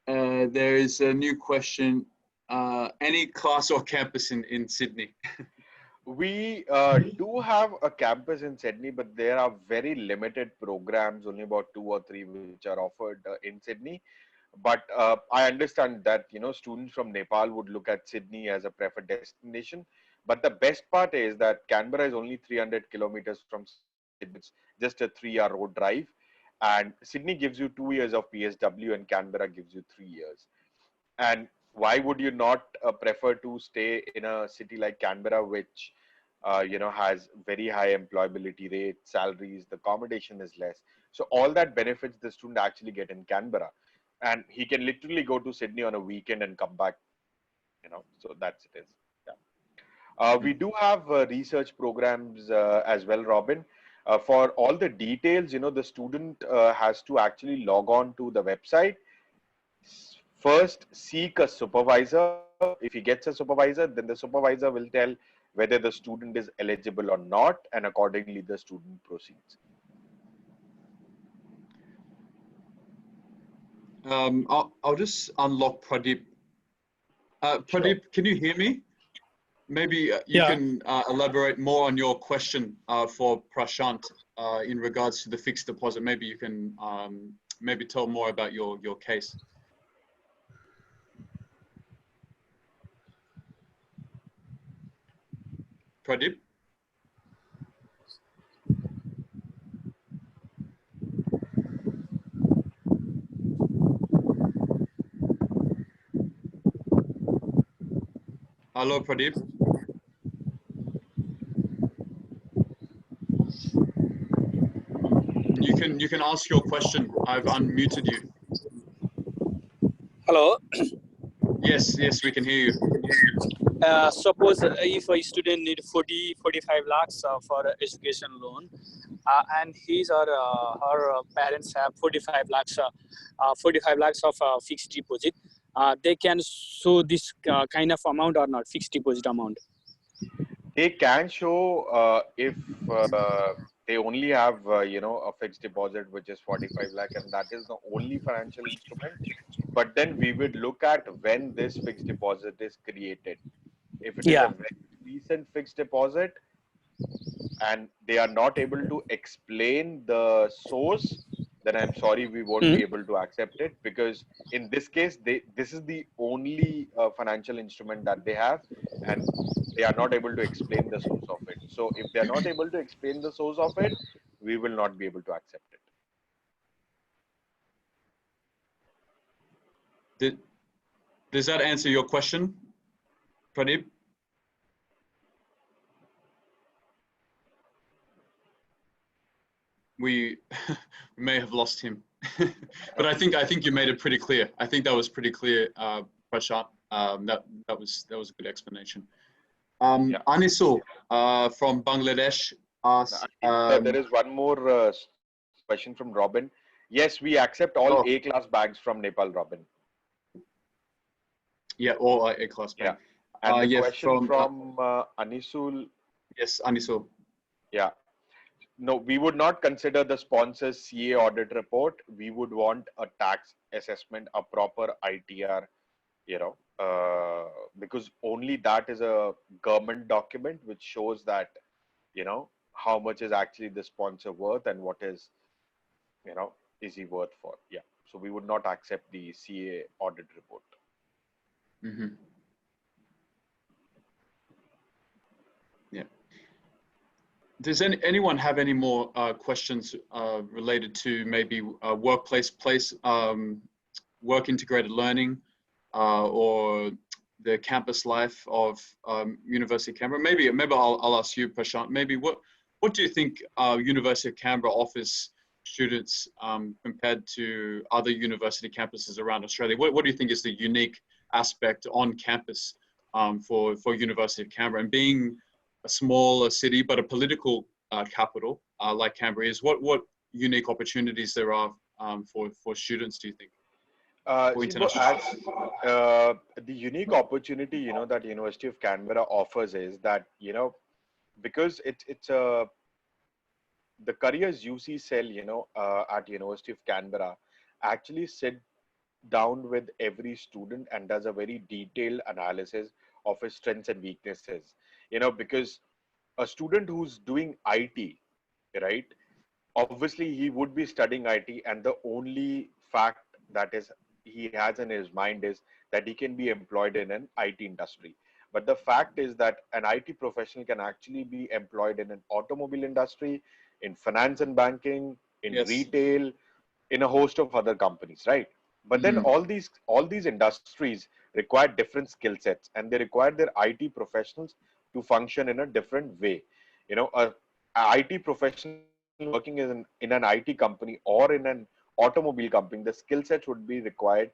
There is a new question. Any class or campus in Sydney? We do have a campus in Sydney, but there are very limited programs, only about 2 or 3 which are offered in Sydney. But I understand that students from Nepal would look at Sydney as a preferred destination. But the best part is that Canberra is only 300 kilometers from Sydney. It's just a 3-hour road drive. And Sydney gives you 2 years of PSW and Canberra gives you 3 years. And why would you not prefer to stay in a city like Canberra, which has very high employability rate, salaries, the accommodation is less. So all that benefits the student actually get in Canberra. And he can literally go to Sydney on a weekend and come back, so that's it is. Yeah. We do have research programs as well, Robin. For all the details, the student has to actually log on to the website. First, seek a supervisor. If he gets a supervisor, then the supervisor will tell whether the student is eligible or not, and accordingly the student proceeds. I'll just unlock Pradeep. Pradeep, sure. Can you hear me? Maybe you can elaborate more on your question for Prashant in regards to the fixed deposit. Maybe you can maybe tell more about your case. Pradeep? Hello, Pradeep. You can ask your question. I've unmuted you. Hello. Yes, we can hear you. Suppose if a student need 45 lakhs for education loan, and his or her parents have 45 lakhs of fixed deposit, they can show this kind of amount or not, fixed deposit amount? They can show if they only have a fixed deposit which is 45 lakh, and that is the only financial instrument. But then we would look at when this fixed deposit is created. If it is a very recent fixed deposit and they are not able to explain the source, then I'm sorry, we won't be able to accept it, because in this case, this is the only financial instrument that they have, and they are not able to explain the source of it. So if they are not able to explain the source of it, we will not be able to accept it. Does that answer your question, Pradeep? We may have lost him, but I think you made it pretty clear. I think that was pretty clear, Prashant. That was a good explanation. Anisul from Bangladesh asked. There is one more question from Robin. Yes, we accept all A-class bags from Nepal, Robin. Yeah, all A-class bags. Yeah. And the question from Anisul Yes, Anisul. Yeah. No, we would not consider the sponsor's CA audit report. We would want a tax assessment, a proper ITR, you know, because only that is a government document which shows that, you know, how much is actually the sponsor worth and what is, you know, is he worth for. Yeah. So we would not accept the CA audit report. Mm-hmm. Yeah. Does anyone have any more questions related to maybe workplace work integrated learning or the campus life of University of Canberra? Maybe I'll ask you, Prashant. Maybe what do you think University of Canberra offers students compared to other university campuses around Australia? What do you think is the unique aspect on campus for University of Canberra, and being a smaller city but a political capital like Canberra is? What unique opportunities there are for students, do you think? For international The unique opportunity, you know, that University of Canberra offers is that, you know, because it's the careers UC cell, you know, at University of Canberra actually sit down with every student and does a very detailed analysis of his strengths and weaknesses. You know, because a student who's doing IT, right? Obviously, he would be studying IT, and the only fact that is he has in his mind is that he can be employed in an IT industry. But the fact is that an IT professional can actually be employed in an automobile industry, in finance and banking, in Yes. retail, in a host of other companies, right? But then all these industries require different skill sets, and they require their IT professionals to function in a different way. You know, a IT professional working in an IT company or in an automobile company, the skill sets would be required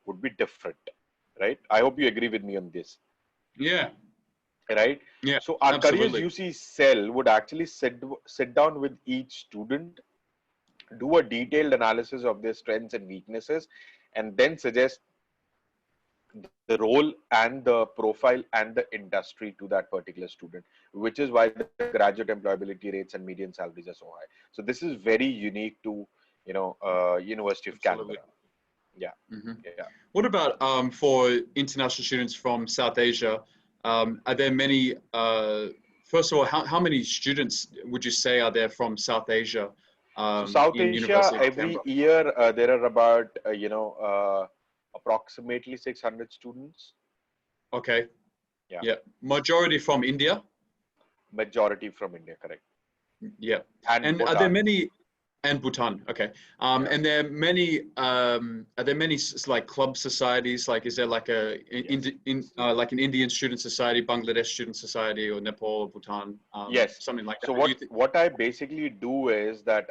would be different, right? I hope you agree with me on this. Yeah. Right? Yeah. So our careers Absolutely. UC cell would actually sit down with each student, do a detailed analysis of their strengths and weaknesses, and then suggest the role and the profile and the industry to that particular student, which is why the graduate employability rates and median salaries are so high. So this is very unique to, you know, University of Absolutely. Canberra. Yeah. Mm-hmm. Yeah. What about for international students from South Asia? Are there many, first of all, how many students would you say are there from South Asia So South in Asia, University of every Canberra? year there are about approximately 600 students. Okay. Yeah. Yeah. Majority from India? Majority from India, correct. Yeah. And And are there Bhutan. many, and Bhutan, okay. Yeah. And there are many, are there many like club societies? Like, is there like like an Indian student society, Bangladesh student society, or Nepal, or Bhutan, Yes. something like that? So what I basically do is that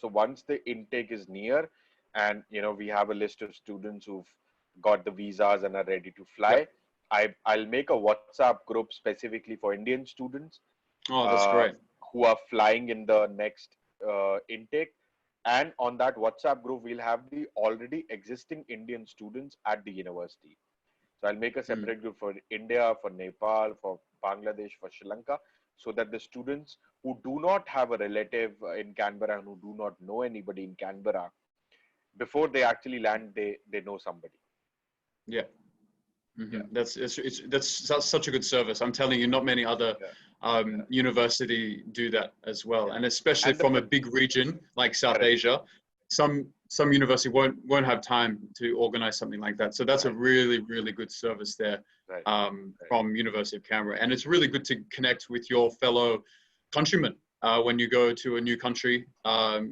once the intake is near, and you know we have a list of students who've got the visas and are ready to fly, Yep. I'll make a WhatsApp group specifically for Indian students Oh, that's uh, great. who are flying in the next intake. And on that WhatsApp group, we'll have the already existing Indian students at the university. So I'll make a Mm. separate group for India, for Nepal, for Bangladesh, for Sri Lanka, so that the students who do not have a relative in Canberra and who do not know anybody in Canberra, before they actually land, they know somebody. Yeah. Mm-hmm. Yeah. That's such a good service. I'm telling you, not many other university do that as well, Yeah. and especially And from a big region like South correct. Asia, some university won't have time to organize something like that. So that's a really good service there Right. from University of Canberra, and it's really good to connect with your fellow countrymen when you go to a new country.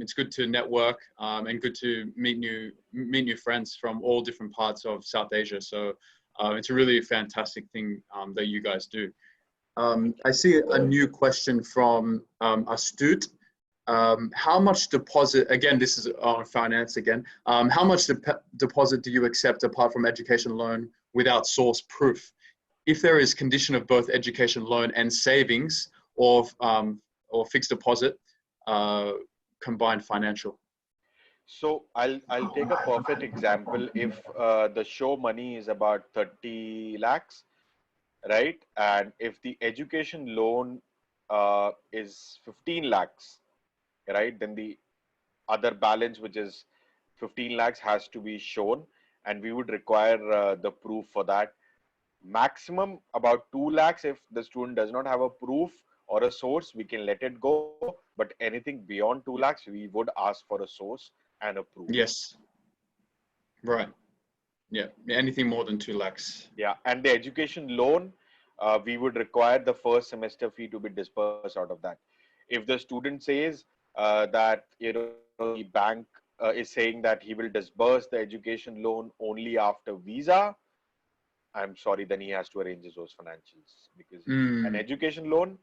It's good to network and good to meet new friends from all different parts of South Asia. So it's a really fantastic thing that you guys do. I see a new question from Astute. How much deposit, again, this is on finance again, how much deposit do you accept apart from education loan without source proof? If there is condition of both education loan and savings or fixed deposit, combined financial. So I'll take a perfect example. If the show money is about 30 lakhs, right? And if the education loan is 15 lakhs, right? Then the other balance, which is 15 lakhs, has to be shown, and we would require the proof for that. Maximum about 2 lakhs. If the student does not have a proof or a source, we can let it go. But anything beyond 2 lakhs, we would ask for a source and a proof. Yes. Right. Yeah. Anything more than 2 lakhs. Yeah. And the education loan, we would require the first semester fee to be dispersed out of that. If the student says that, the bank is saying that he will disburse the education loan only after visa, I'm sorry, then he has to arrange his own financials, because an education loan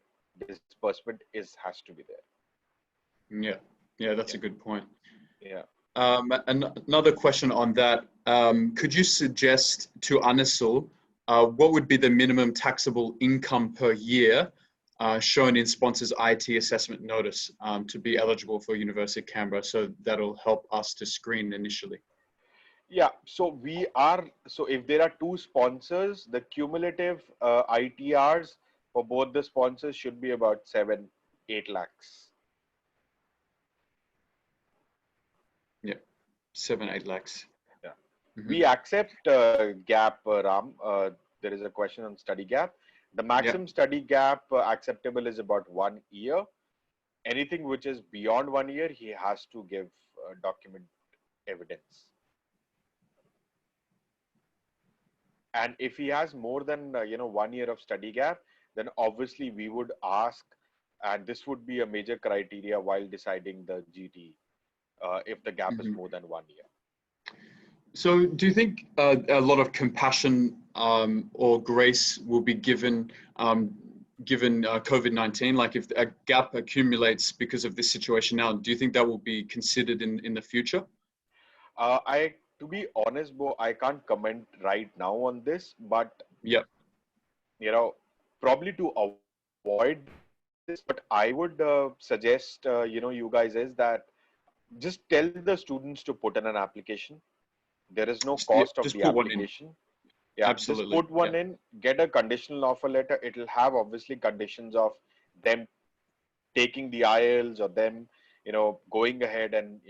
disbursement has to be there. Yeah. Yeah, that's a good point. Yeah. Another question on that. Could you suggest to Anisul what would be the minimum taxable income per year shown in sponsor's IT assessment notice to be eligible for University of Canberra? So that'll help us to screen initially. Yeah, so if there are two sponsors, the cumulative ITRs for both the sponsors should be about 7-8 lakhs. Yeah, 7-8 lakhs. Yeah. We accept gap, Ram. There is a question on study gap. The maximum study gap acceptable is about 1 year. Anything which is beyond 1 year, he has to give document evidence. And if he has more than 1 year of study gap, then obviously we would ask, and this would be a major criteria while deciding the GT, if the gap is more than 1 year. So do you think a lot of compassion or grace will be given given COVID-19? Like if a gap accumulates because of this situation now, do you think that will be considered in the future? To be honest, Bo, I can't comment right now on this, but probably to avoid this, but I would suggest, you guys, is that just tell the students to put in an application. There is no cost of the application. Yeah, absolutely. Just put one in, get a conditional offer letter. It will have obviously conditions of them taking the IELTS or them, going ahead and,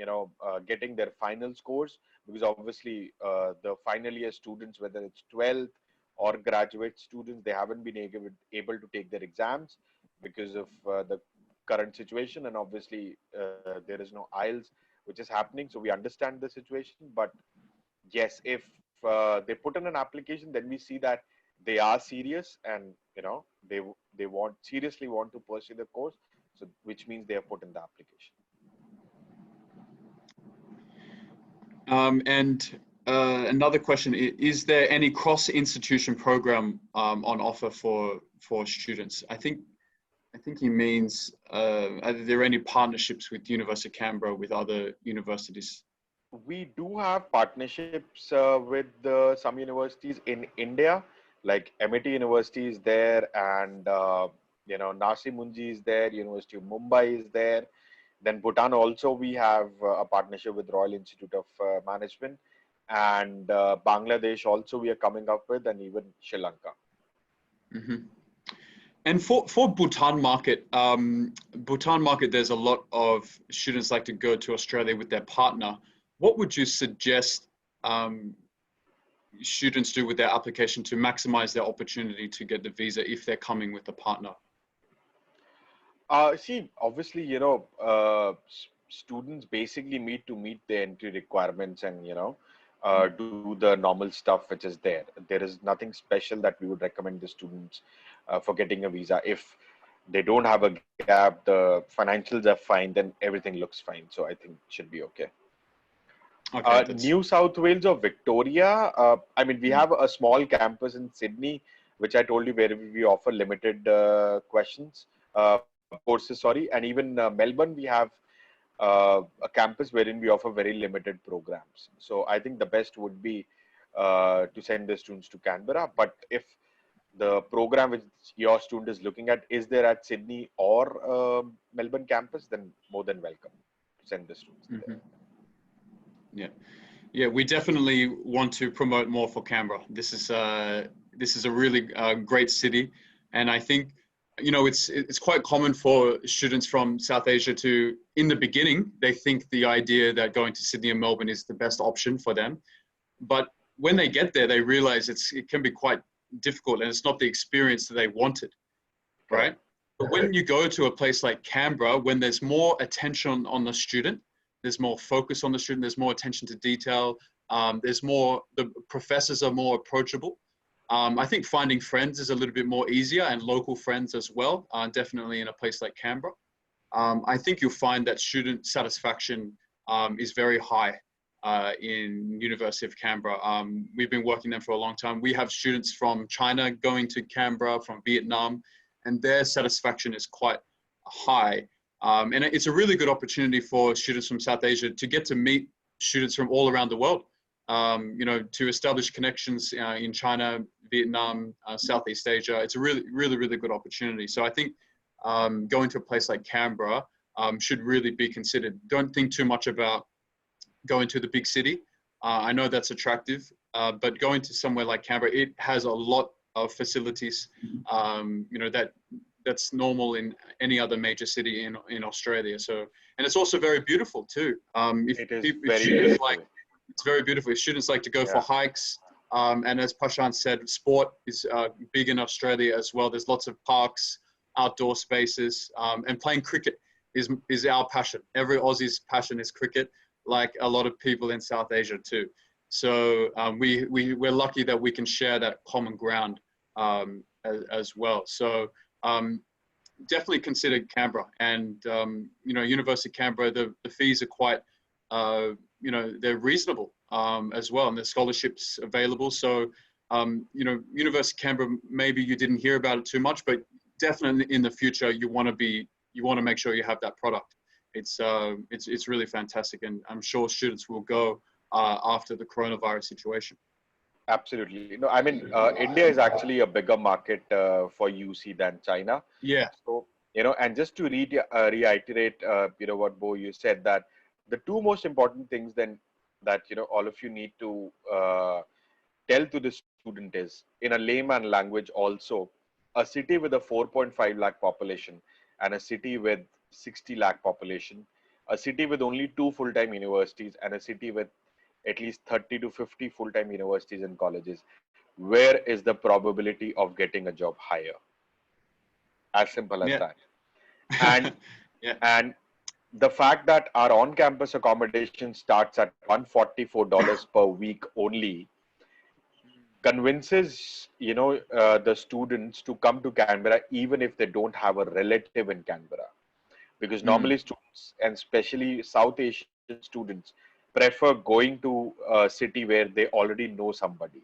getting their final scores, because obviously the final year students, whether it's 12th or graduate students, they haven't been able to take their exams because of the current situation. And obviously there is no IELTS, which is happening. So we understand the situation, but yes, if they put in an application, then we see that they are serious and, they seriously want to pursue the course. So, which means they have put in the application. Another question: is there any cross-institution program on offer for students? I think he means are there any partnerships with University of Canberra with other universities? We do have partnerships with some universities in India, like MIT University is there, and Nasi Munji is there, University of Mumbai is there. Then Bhutan also, we have a partnership with Royal Institute of Management, and Bangladesh also we are coming up with, and even Sri Lanka. And for Bhutan market, there's a lot of students like to go to Australia with their partner. What would you suggest students do with their application to maximize their opportunity to get the visa if they're coming with a partner? See, obviously, students basically meet the entry requirements and, do the normal stuff which is there. There is nothing special that we would recommend the students for getting a visa. If they don't have a gap, the financials are fine, then everything looks fine. So I think it should be okay. New South Wales or Victoria, we have a small campus in Sydney, which I told you, where we offer limited courses, and even Melbourne, we have a campus wherein we offer very limited programs. So I think the best would be to send the students to Canberra. But if the program which your student is looking at is there at Sydney or Melbourne campus, then more than welcome to send the students there. Yeah, we definitely want to promote more for Canberra. This is a really great city, and I think you know, it's quite common for students from South Asia to, in the beginning, they think the idea that going to Sydney and Melbourne is the best option for them. But when they get there, they realize it can be quite difficult and it's not the experience that they wanted, right? But when you go to a place like Canberra, when there's more attention on the student, there's more focus on the student, there's more attention to detail, the professors are more approachable. I think finding friends is a little bit more easier, and local friends as well, definitely in a place like Canberra. I think you'll find that student satisfaction is very high in University of Canberra. We've been working there for a long time. We have students from China going to Canberra, from Vietnam, and their satisfaction is quite high. And it's a really good opportunity for students from South Asia to get to meet students from all around the world. You know, to establish connections in China, Vietnam, Southeast Asia. It's a really good opportunity. So I think going to a place like Canberra should really be considered. Don't think too much about going to the big city. I know that's attractive, but going to somewhere like Canberra, it has a lot of facilities, you know, that's normal in any other major city in Australia. So, and it's also very beautiful too. It's very beautiful. If students like to go for hikes, and as Prashant said, sport is big in Australia as well. There's lots of parks, outdoor spaces, and playing cricket is our passion. Every Aussie's passion is cricket, like a lot of people in South Asia too. So we're lucky that we can share that common ground as well. So definitely consider Canberra, and you know, University of Canberra, the fees are quite you know, they're reasonable as well, and there's scholarships available. So you know, University of Canberra, maybe you didn't hear about it too much, but definitely in the future you want to make sure you have that product. It's really fantastic, and I'm sure students will go after the coronavirus situation. Absolutely. No, I mean, India is actually a bigger market for UC than China. Yeah. So, you know, and just to reiterate, you know, what Bo, you said, that the two most important things then that, you know, all of you need to tell to the student is, in a layman language also, a city with a 4.5 lakh population and a city with 60 lakh population, a city with only 2 full-time universities and a city with at least 30 to 50 full-time universities and colleges, where is the probability of getting a job higher? As simple as that. And and the fact that our on-campus accommodation starts at $144 per week only convinces, you know, the students to come to Canberra even if they don't have a relative in Canberra, because normally students, and especially South Asian students, prefer going to a city where they already know somebody,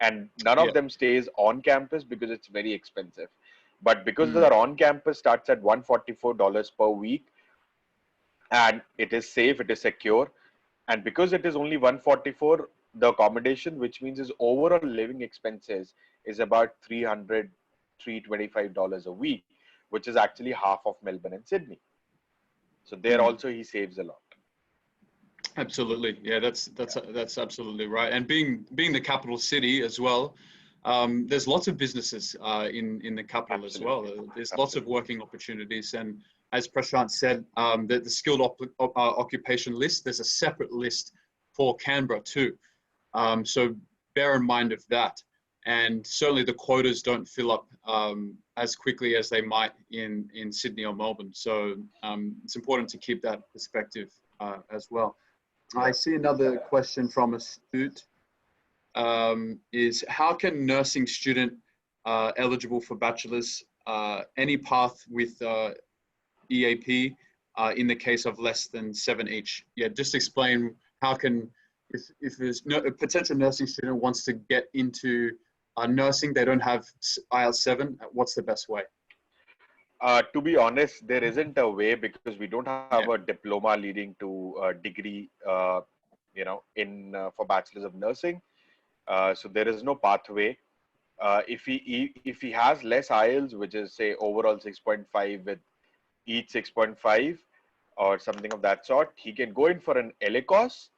and none of them stays on campus because it's very expensive. But because our on campus starts at $144 per week, and it is safe, it is secure, and because it is only 144, the accommodation, which means his overall living expenses, is about $325 a week, which is actually half of Melbourne and Sydney. So there also he saves a lot. Absolutely, yeah, that's absolutely right. And being the capital city as well, there's lots of businesses in the capital as well. There's lots of working opportunities, and as Prashant said, the skilled occupation list, there's a separate list for Canberra too. So bear in mind of that. And certainly the quotas don't fill up as quickly as they might in Sydney or Melbourne. So it's important to keep that perspective as well. I see another question from a student is, how can nursing student eligible for bachelor's, any path with EAP in the case of less than 7 each? Yeah, just explain how can, if there's a potential nursing student wants to get into nursing, they don't have IELTS 7, what's the best way? To be honest, there isn't a way, because we don't have a diploma leading to a degree, you know, in for bachelor's of nursing. So there is no pathway. If he has less IELTS, which is say overall 6.5 with each 6.5 or something of that sort, he can go in for an LA course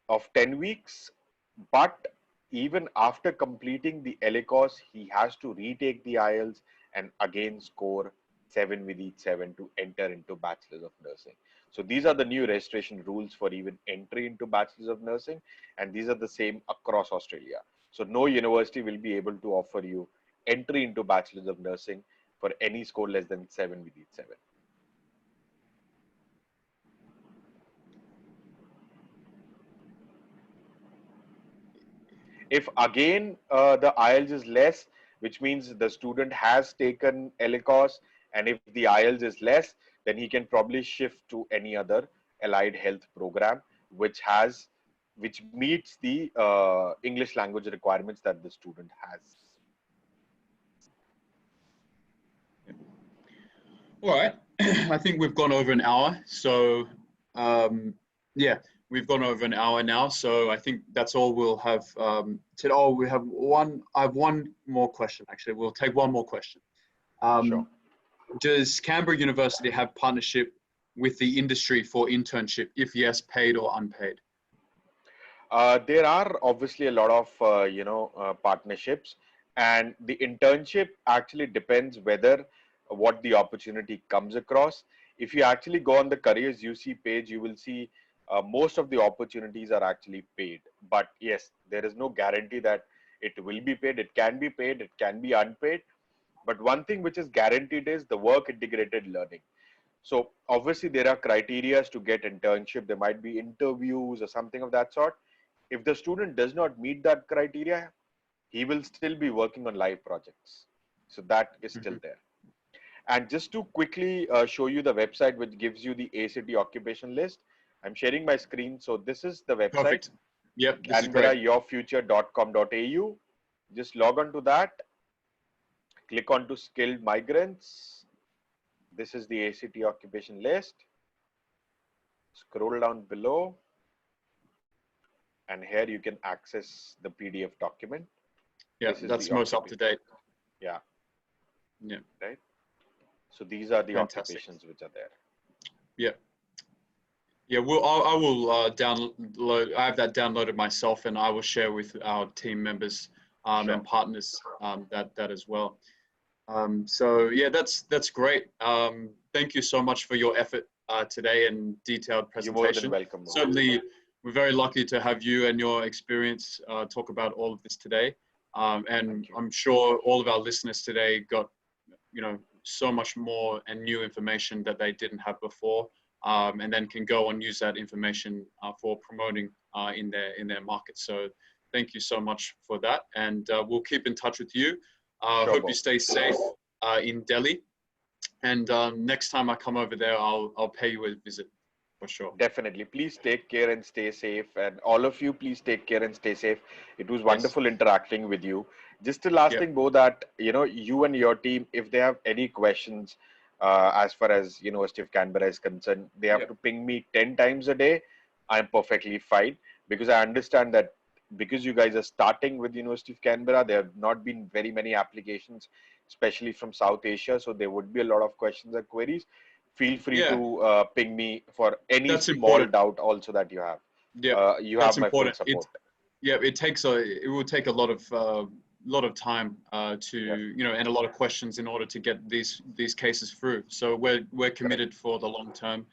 of 10 weeks. But even after completing the LA course, he has to retake the IELTS and again score 7 with each 7 to enter into Bachelor's of Nursing. So these are the new registration rules for even entry into Bachelor's of Nursing, and these are the same across Australia. So no university will be able to offer you entry into Bachelor's of Nursing for any score less than 7 with each 7. If again the IELTS is less, which means the student has taken LCOS, and if the IELTS is less, then he can probably shift to any other allied health program which meets the English language requirements that the student has. All right. I think we've gone over an hour. So yeah, we've gone over an hour now. So I think that's all we'll have today. Oh, we have one. I have one more question, actually. We'll take one more question. Sure. Does Canberra University have partnership with the industry for internship? If yes, paid or unpaid? There are obviously a lot of partnerships, and the internship actually depends whether what the opportunity comes across. If you actually go on the careers UC page, you will see most of the opportunities are actually paid. But yes, there is no guarantee that it will be paid. It can be paid, it can be unpaid. But one thing which is guaranteed is the work integrated learning. So obviously there are criteria to get internship. There might be interviews or something of that sort. If the student does not meet that criteria, he will still be working on live projects. So that is still there. And just to quickly show you the website which gives you the ACT occupation list, I'm sharing my screen. So this is the website. Perfect. Yep, this is great. CanberraYourFuture.com.au. Just log on to that. Click on to skilled migrants. This is the ACT occupation list. Scroll down below. And here you can access the PDF document. Yeah, that's most up to date. Yeah. Yeah. Right. So these are the Fantastic. occupations which are there. Yeah. Yeah. Well, I will download. I have that downloaded myself, and I will share with our team members Sure. and partners that as well. So yeah, that's great. Thank you so much for your effort today and detailed presentation. You're more than welcome. Certainly, we're very lucky to have you and your experience talk about all of this today. And I'm sure all of our listeners today got, so much more and new information that they didn't have before, and then can go and use that information for promoting in their market. So thank you so much for that, and we'll keep in touch with you. Hope you stay safe in Delhi, and next time I come over there, I'll pay you a visit for sure. Definitely. Please take care and stay safe. And all of you, please take care and stay safe. It was wonderful interacting with you. Just a last thing, Bo, that, you and your team, if they have any questions as far as University of Canberra is concerned, they have to ping me 10 times a day. I'm perfectly fine, because I understand that because you guys are starting with University of Canberra, there have not been very many applications, especially from South Asia. So there would be a lot of questions and queries. Feel free to ping me for any small doubt also that you have. Yeah, you have my full support. It will take a lot of time to and a lot of questions in order to get these cases through. So we're committed for the long term.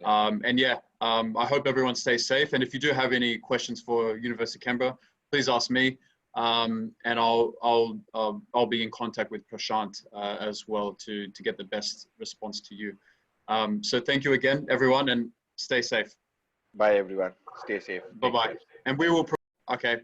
I hope everyone stays safe. And if you do have any questions for University of Canberra, please ask me, and I'll be in contact with Prashant as well to get the best response to you. So thank you again, everyone, and stay safe. Bye, everyone. Stay safe. Bye-bye. And we will. Okay.